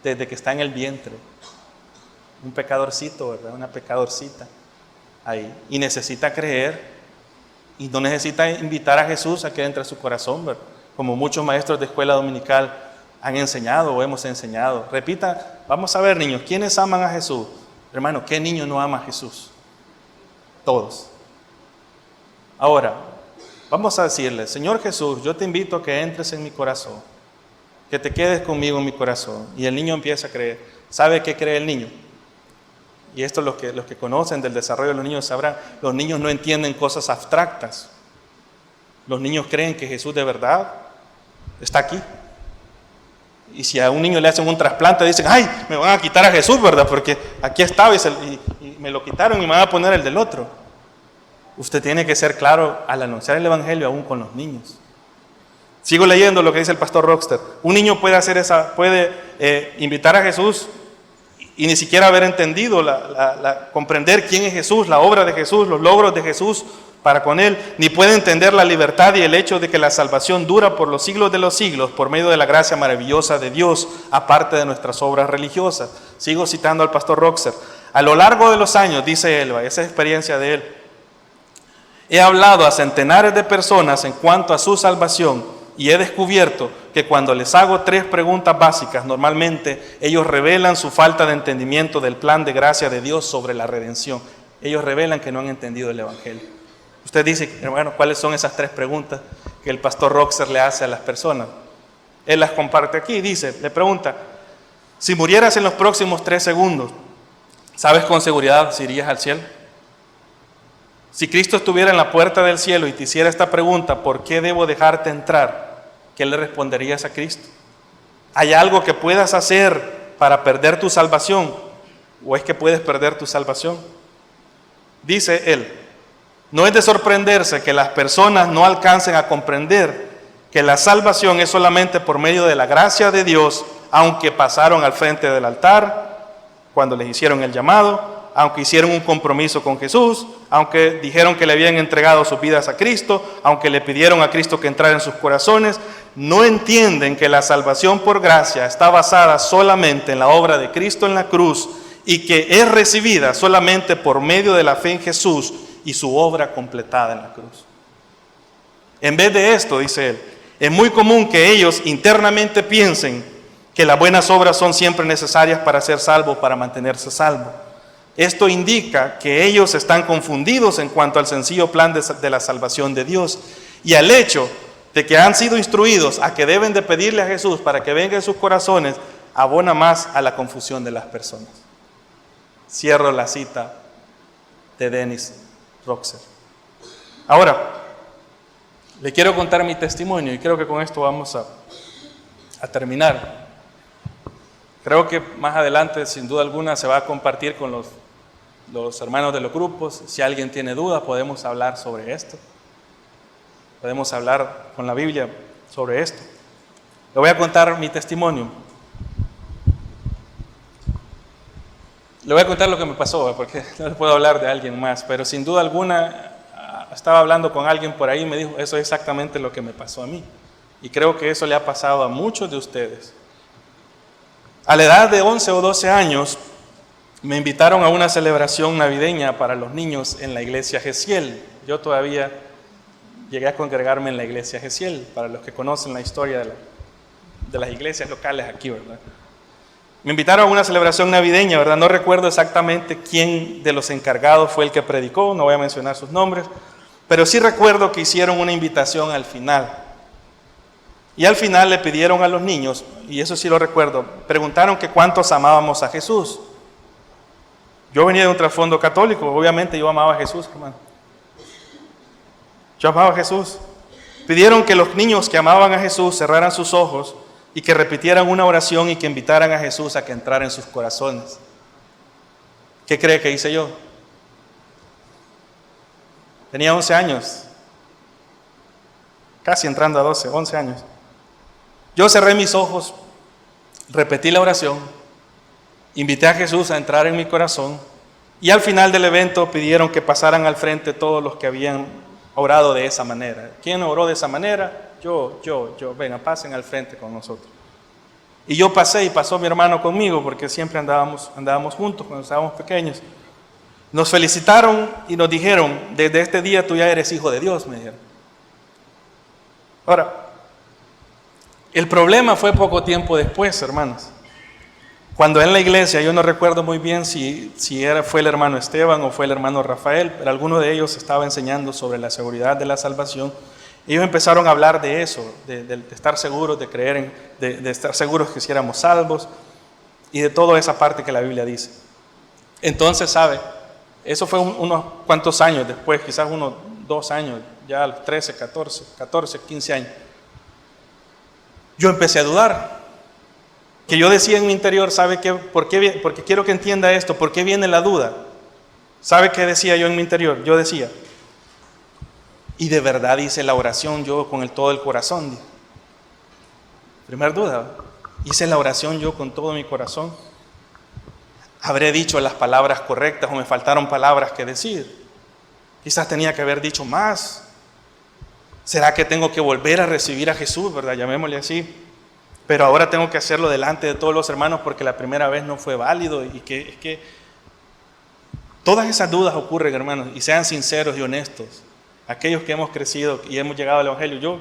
desde que está en el vientre. Un pecadorcito, ¿verdad? Una pecadorcita ahí. Y necesita creer, y no necesita invitar a Jesús a que entre a su corazón, ¿verdad? Como muchos maestros de escuela dominical han enseñado o hemos enseñado. Repita, vamos a ver, niños, ¿quiénes aman a Jesús? Hermano, ¿qué niño no ama a Jesús? Todos. Ahora, vamos a decirle, Señor Jesús, yo te invito a que entres en mi corazón, que te quedes conmigo en mi corazón. Y el niño empieza a creer. ¿Sabe qué cree el niño? Y esto los que conocen del desarrollo de los niños sabrán, los niños no entienden cosas abstractas. Los niños creen que Jesús de verdad está aquí. Y si a un niño le hacen un trasplante, dicen, ay, me van a quitar a Jesús, ¿verdad? Porque aquí estaba y me lo quitaron y me van a poner el del otro. Usted tiene que ser claro al anunciar el Evangelio aún con los niños. Sigo leyendo lo que dice el pastor Roxter. Un niño puede invitar a Jesús y ni siquiera haber entendido, comprender quién es Jesús, la obra de Jesús, los logros de Jesús para con Él, ni puede entender la libertad y el hecho de que la salvación dura por los siglos de los siglos por medio de la gracia maravillosa de Dios, aparte de nuestras obras religiosas. Sigo citando al pastor Roxer. A lo largo de los años, dice él, esa es experiencia de él, he hablado a centenares de personas en cuanto a su salvación y he descubierto que cuando les hago 3 preguntas básicas, normalmente ellos revelan su falta de entendimiento del plan de gracia de Dios sobre la redención. Ellos revelan que no han entendido el Evangelio. Usted dice, hermano, ¿cuáles son esas 3 preguntas que el pastor Roxer le hace a las personas? Él las comparte aquí, le pregunta, si murieras en los próximos 3 segundos, ¿sabes con seguridad si irías al cielo? Si Cristo estuviera en la puerta del cielo y te hiciera esta pregunta, ¿por qué debo dejarte entrar? ¿Qué le responderías a Cristo? ¿Hay algo que puedas hacer para perder tu salvación? ¿O es que puedes perder tu salvación? Dice él, no es de sorprenderse que las personas no alcancen a comprender que la salvación es solamente por medio de la gracia de Dios, aunque pasaron al frente del altar cuando les hicieron el llamado, aunque hicieron un compromiso con Jesús, aunque dijeron que le habían entregado sus vidas a Cristo, aunque le pidieron a Cristo que entrara en sus corazones, no entienden que la salvación por gracia está basada solamente en la obra de Cristo en la cruz y que es recibida solamente por medio de la fe en Jesús y su obra completada en la cruz. En vez de esto, dice él, es muy común que ellos internamente piensen que las buenas obras son siempre necesarias para ser salvo, para mantenerse salvo. Esto indica que ellos están confundidos en cuanto al sencillo plan de la salvación de Dios y al hecho de que han sido instruidos a que deben de pedirle a Jesús para que venga en sus corazones, abona más a la confusión de las personas. Cierro la cita de Dennis Roxer. Ahora, le quiero contar mi testimonio y creo que con esto vamos a terminar. Creo que más adelante, sin duda alguna, se va a compartir con los hermanos de los grupos. Si alguien tiene dudas, podemos hablar sobre esto. Podemos hablar con la Biblia sobre esto. Le voy a contar mi testimonio. Le voy a contar lo que me pasó, porque no les puedo hablar de alguien más, pero sin duda alguna estaba hablando con alguien por ahí y me dijo, eso es exactamente lo que me pasó a mí. Y creo que eso le ha pasado a muchos de ustedes. A la edad de 11 o 12 años, me invitaron a una celebración navideña para los niños en la iglesia Gesiel. Yo todavía llegué a congregarme en la iglesia Gesiel, para los que conocen la historia de las iglesias locales aquí, ¿verdad? Me invitaron a una celebración navideña, ¿verdad? No recuerdo exactamente quién de los encargados fue el que predicó, no voy a mencionar sus nombres, pero sí recuerdo que hicieron una invitación al final. Y al final le pidieron a los niños, y eso sí lo recuerdo, preguntaron que cuántos amábamos a Jesús. Yo venía de un trasfondo católico, obviamente yo amaba a Jesús, hermano. Yo amaba a Jesús. Pidieron que los niños que amaban a Jesús cerraran sus ojos y que repitieran una oración y que invitaran a Jesús a que entrara en sus corazones. ¿Qué cree que hice yo? Tenía 11 años, casi entrando a 12, 11 años. Yo cerré mis ojos, repetí la oración, invité a Jesús a entrar en mi corazón y al final del evento pidieron que pasaran al frente todos los que habían orado de esa manera. ¿Quién oró de esa manera? Yo, venga, pasen al frente con nosotros. Y yo pasé y pasó mi hermano conmigo porque siempre andábamos juntos cuando estábamos pequeños. Nos felicitaron y nos dijeron, desde este día tú ya eres hijo de Dios, me dijeron. Ahora, el problema fue poco tiempo después, hermanos. Cuando en la iglesia, yo no recuerdo muy bien si fue el hermano Esteban o fue el hermano Rafael, pero alguno de ellos estaba enseñando sobre la seguridad de la salvación. Ellos empezaron a hablar de eso, de estar seguros, de creer, de estar seguros que si éramos salvos y de toda esa parte que la Biblia dice. Entonces, ¿sabe? Eso fue unos cuantos años después, quizás unos 2 años, ya a los 13, 14, 15 años. Yo empecé a dudar. Que yo decía en mi interior, ¿sabe qué? Porque quiero que entienda esto, ¿por qué viene la duda? ¿Sabe qué decía yo en mi interior? Yo decía, y de verdad hice la oración yo con todo el corazón. Primer duda, hice la oración yo con todo mi corazón. ¿Habré dicho las palabras correctas o me faltaron palabras que decir? Quizás tenía que haber dicho más. ¿Será que tengo que volver a recibir a Jesús, verdad? Llamémosle así. Pero ahora tengo que hacerlo delante de todos los hermanos porque la primera vez no fue válido y que todas esas dudas ocurren, hermanos, y sean sinceros y honestos. Aquellos que hemos crecido y hemos llegado al Evangelio, yo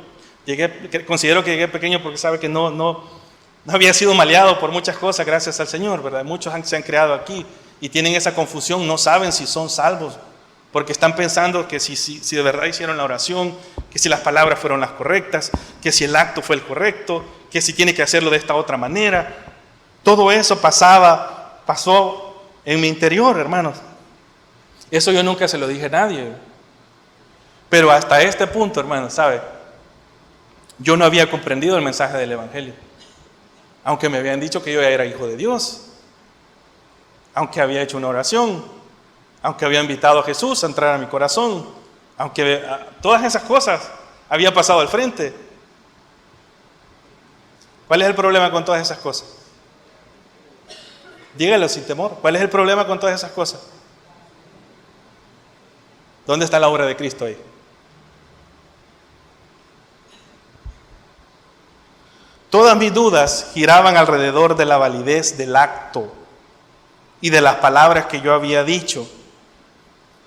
considero que llegué pequeño porque sabe que no había sido maleado por muchas cosas, gracias al Señor, ¿verdad? Muchos se han creado aquí y tienen esa confusión, no saben si son salvos, porque están pensando que si de verdad hicieron la oración, que si las palabras fueron las correctas, que si el acto fue el correcto, que si tiene que hacerlo de esta otra manera. Todo eso pasó en mi interior, hermanos. Eso yo nunca se lo dije a nadie. Pero hasta este punto, hermanos, ¿sabe? Yo no había comprendido el mensaje del Evangelio. Aunque me habían dicho que yo ya era hijo de Dios. Aunque había hecho una oración. Aunque había invitado a Jesús a entrar a mi corazón. Aunque todas esas cosas había pasado al frente. ¿Cuál es el problema con todas esas cosas? Dígalo sin temor. ¿Cuál es el problema con todas esas cosas? ¿Dónde está la obra de Cristo ahí? Todas mis dudas giraban alrededor de la validez del acto y de las palabras que yo había dicho.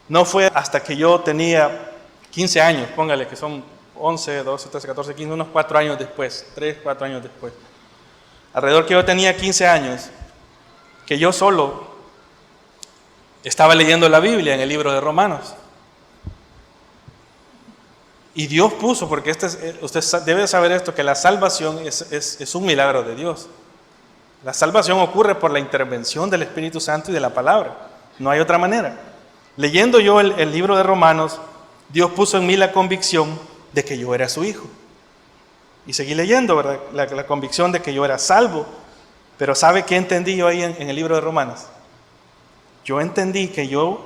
No fue hasta que yo tenía 15 años, póngale que son 11, 12, 13, 14, 15, unos 4 años después, 3, 4 años después. Alrededor que yo tenía 15 años, que yo solo estaba leyendo la Biblia en el libro de Romanos. Y Dios puso, porque usted debe saber esto, que la salvación es un milagro de Dios. La salvación ocurre por la intervención del Espíritu Santo y de la palabra. No hay otra manera. Leyendo yo el libro de Romanos, Dios puso en mí la convicción de que yo era su hijo. Y seguí leyendo, ¿verdad? La convicción de que yo era salvo. Pero ¿sabe qué entendí yo ahí en el libro de Romanos? Yo entendí que yo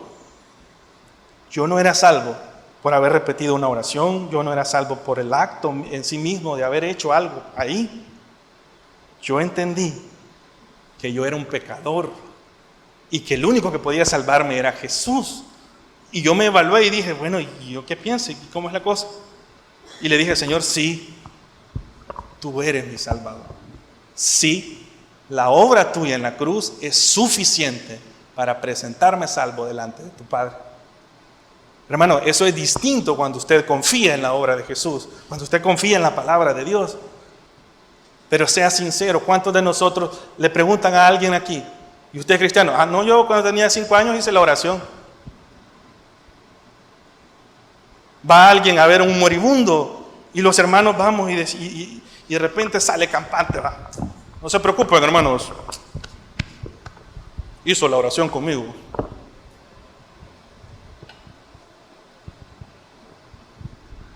no era salvo por haber repetido una oración, yo no era salvo por el acto en sí mismo de haber hecho algo ahí. Yo entendí que yo era un pecador y que el único que podía salvarme era Jesús. Y yo me evalué y dije, bueno, ¿y yo qué pienso? ¿Y cómo es la cosa? Y le dije, Señor, sí, tú eres mi Salvador. Sí, la obra tuya en la cruz es suficiente para presentarme salvo delante de tu Padre. Hermano, eso es distinto cuando usted confía en la obra de Jesús, cuando usted confía en la palabra de Dios. Pero sea sincero, ¿cuántos de nosotros le preguntan a alguien aquí? ¿Y usted es cristiano? Ah, no, yo cuando tenía 5 años hice la oración. Va alguien a ver a un moribundo y los hermanos vamos y de repente sale campante. Va. No se preocupen, hermanos. Hizo la oración conmigo.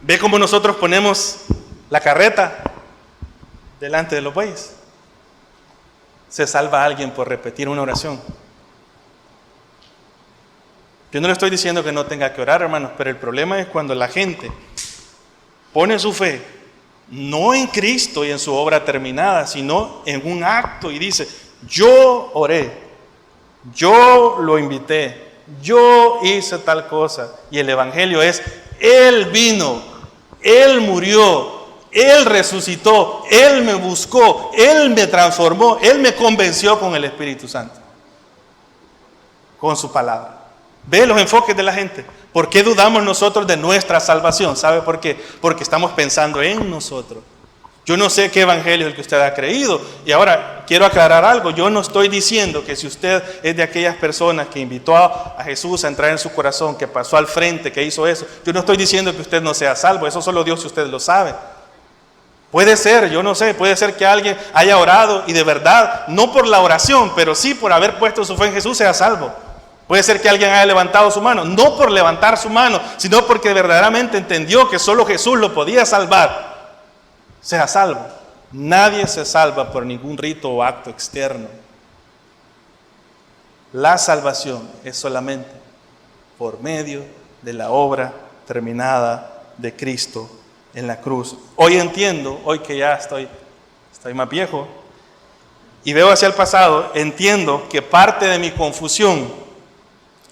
¿Ve cómo nosotros ponemos la carreta delante de los bueyes? Se salva a alguien por repetir una oración. Yo no le estoy diciendo que no tenga que orar, hermanos, pero el problema es cuando la gente pone su fe no en Cristo y en su obra terminada, sino en un acto y dice, yo oré, yo lo invité, yo hice tal cosa. Y el evangelio es, Él vino, Él murió, Él resucitó, Él me buscó, Él me transformó, Él me convenció con el Espíritu Santo, con su palabra. ¿Ve los enfoques de la gente? ¿Por qué dudamos nosotros de nuestra salvación? ¿Sabe por qué? Porque estamos pensando en nosotros. Yo no sé qué evangelio es el que usted ha creído. Y ahora quiero aclarar algo. Yo no estoy diciendo que si usted es de aquellas personas que invitó a Jesús a entrar en su corazón, que pasó al frente, que hizo eso, yo no estoy diciendo que usted no sea salvo. Eso solo Dios y usted lo sabe. Puede ser, yo no sé, puede ser que alguien haya orado y de verdad, no por la oración, pero sí por haber puesto su fe en Jesús, sea salvo. Puede ser que alguien haya levantado su mano, no por levantar su mano, sino porque verdaderamente entendió que solo Jesús lo podía salvar, sea salvo. Nadie se salva por ningún rito o acto externo. La salvación es solamente por medio de la obra terminada de Cristo en la cruz. Hoy entiendo, hoy que ya estoy más viejo y veo hacia el pasado, entiendo que parte de mi confusión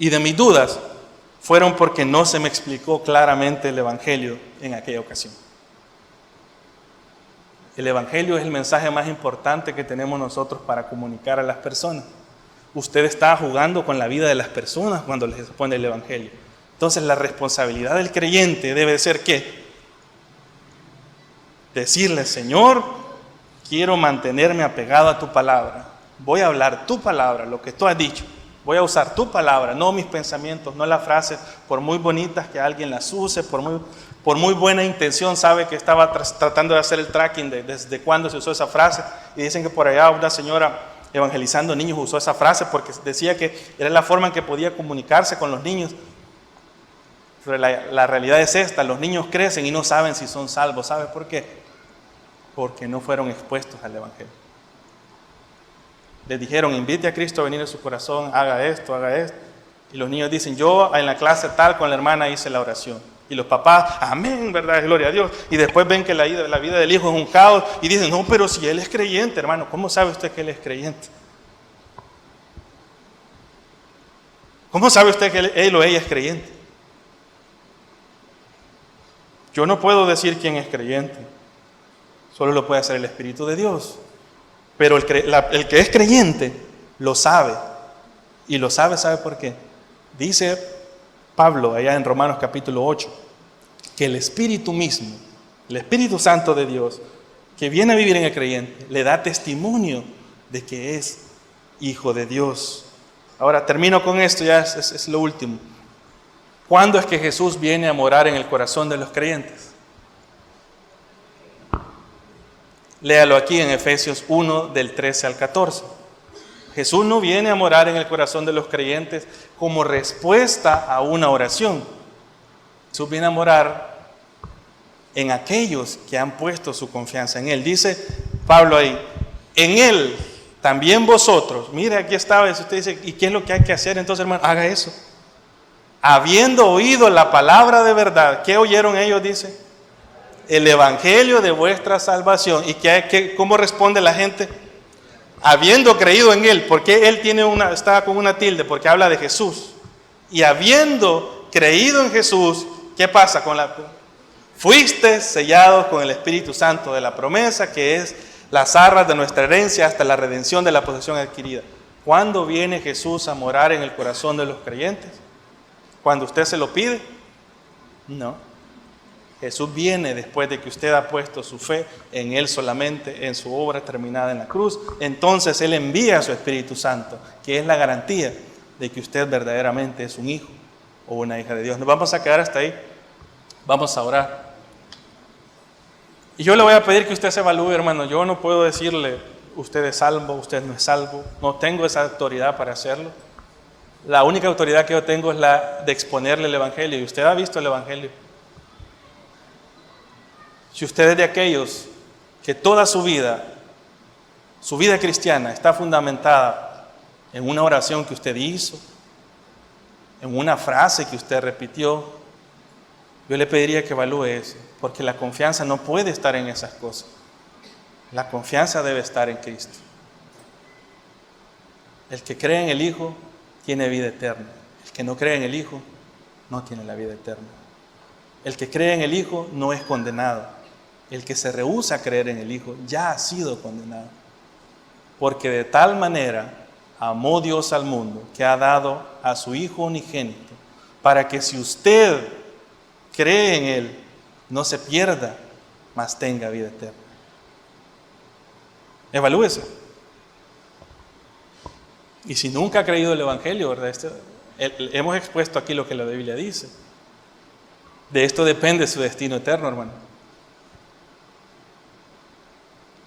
y de mis dudas fueron porque no se me explicó claramente el evangelio en aquella ocasión. El evangelio es el mensaje más importante que tenemos nosotros para comunicar a las personas. Usted está jugando con la vida de las personas cuando les expone el evangelio. Entonces la responsabilidad del creyente debe ser ¿qué? Decirle, Señor, quiero mantenerme apegado a tu palabra. Voy a hablar tu palabra, lo que tú has dicho. Voy a usar tu palabra, no mis pensamientos, no las frases, por muy bonitas que alguien las use, por muy buena intención. Sabe que estaba tratando de hacer el tracking de desde cuándo se usó esa frase. Y dicen que por allá una señora evangelizando niños usó esa frase porque decía que era la forma en que podía comunicarse con los niños. Pero la realidad es esta, los niños crecen y no saben si son salvos. ¿Sabe por qué? Porque no fueron expuestos al evangelio. Les dijeron, invite a Cristo a venir en su corazón, haga esto. Y los niños dicen, yo en la clase tal con la hermana hice la oración. Y los papás, amén, verdad, gloria a Dios. Y después ven que la vida del hijo es un caos y dicen, no, pero si él es creyente, hermano, ¿cómo sabe usted que él es creyente? ¿Cómo sabe usted que él o ella es creyente? Yo no puedo decir quién es creyente. Solo lo puede hacer el Espíritu de Dios. Pero el que es creyente lo sabe. Y lo sabe, ¿sabe por qué? Dice Pablo allá en Romanos capítulo 8, que el Espíritu mismo, el Espíritu Santo de Dios, que viene a vivir en el creyente, le da testimonio de que es hijo de Dios. Ahora termino con esto, ya es lo último. ¿Cuándo es que Jesús viene a morar en el corazón de los creyentes? Léalo aquí en Efesios 1, del 13 al 14. Jesús no viene a morar en el corazón de los creyentes como respuesta a una oración. Jesús viene a morar en aquellos que han puesto su confianza en Él. Dice Pablo ahí, en Él también vosotros. Mire, aquí estaba, y usted dice, ¿y qué es lo que hay que hacer? Entonces, hermano, haga eso. Habiendo oído la palabra de verdad, ¿qué oyeron ellos? Dice, el evangelio de vuestra salvación. ¿Y cómo responde la gente? Habiendo creído en Él. Porque Él está con una tilde, porque habla de Jesús. Y habiendo creído en Jesús, ¿qué pasa con fuiste sellados con el Espíritu Santo de la promesa, que es las arras de nuestra herencia hasta la redención de la posesión adquirida? ¿Cuándo viene Jesús a morar en el corazón de los creyentes? ¿Cuando usted se lo pide? No. Jesús viene después de que usted ha puesto su fe en Él solamente, en su obra terminada en la cruz. Entonces Él envía a su Espíritu Santo, que es la garantía de que usted verdaderamente es un hijo o una hija de Dios. Nos vamos a quedar hasta ahí. Vamos a orar. Y yo le voy a pedir que usted se evalúe, hermano. Yo no puedo decirle, usted es salvo, usted no es salvo. No tengo esa autoridad para hacerlo. La única autoridad que yo tengo es la de exponerle el Evangelio. Y usted ha visto el Evangelio. Si usted es de aquellos que toda su vida cristiana está fundamentada en una oración que usted hizo, en una frase que usted repitió, yo le pediría que evalúe eso, porque la confianza no puede estar en esas cosas. La confianza debe estar en Cristo. El que cree en el Hijo tiene vida eterna. El que no cree en el Hijo no tiene la vida eterna. El que cree en el Hijo no es condenado. El que se rehúsa a creer en el Hijo ya ha sido condenado. Porque de tal manera amó Dios al mundo que ha dado a su Hijo unigénito, para que si usted cree en Él, no se pierda, mas tenga vida eterna. Evalúese. Y si nunca ha creído el Evangelio, ¿verdad? Hemos expuesto aquí lo que la Biblia dice. De esto depende su destino eterno, hermano.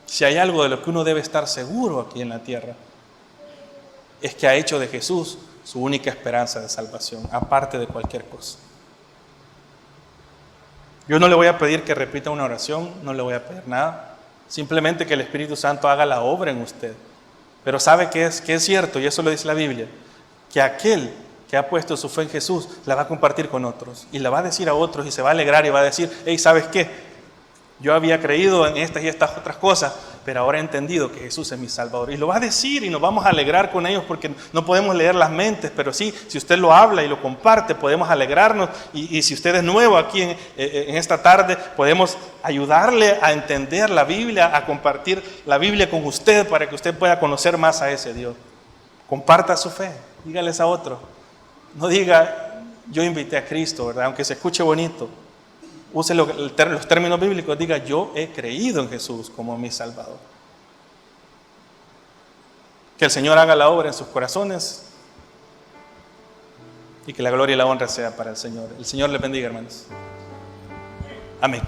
Si hay algo de lo que uno debe estar seguro aquí en la tierra, es que ha hecho de Jesús su única esperanza de salvación, aparte de cualquier cosa. Yo no le voy a pedir que repita una oración, no le voy a pedir nada. Simplemente que el Espíritu Santo haga la obra en usted. Pero sabe que es cierto, y eso lo dice la Biblia, que aquel que ha puesto su fe en Jesús la va a compartir con otros. Y la va a decir a otros y se va a alegrar y va a decir, hey, ¿sabes qué? Yo había creído en estas y estas otras cosas, pero ahora he entendido que Jesús es mi Salvador. Y lo va a decir y nos vamos a alegrar con ellos porque no podemos leer las mentes, pero sí, si usted lo habla y lo comparte, podemos alegrarnos. Y si usted es nuevo aquí en esta tarde, podemos ayudarle a entender la Biblia, a compartir la Biblia con usted para que usted pueda conocer más a ese Dios. Comparta su fe, dígales a otros. No diga, yo invité a Cristo, ¿verdad? Aunque se escuche bonito. Use los términos bíblicos, diga, yo he creído en Jesús como mi Salvador. Que el Señor haga la obra en sus corazones y que la gloria y la honra sea para el Señor. El Señor les bendiga, hermanos. Amén.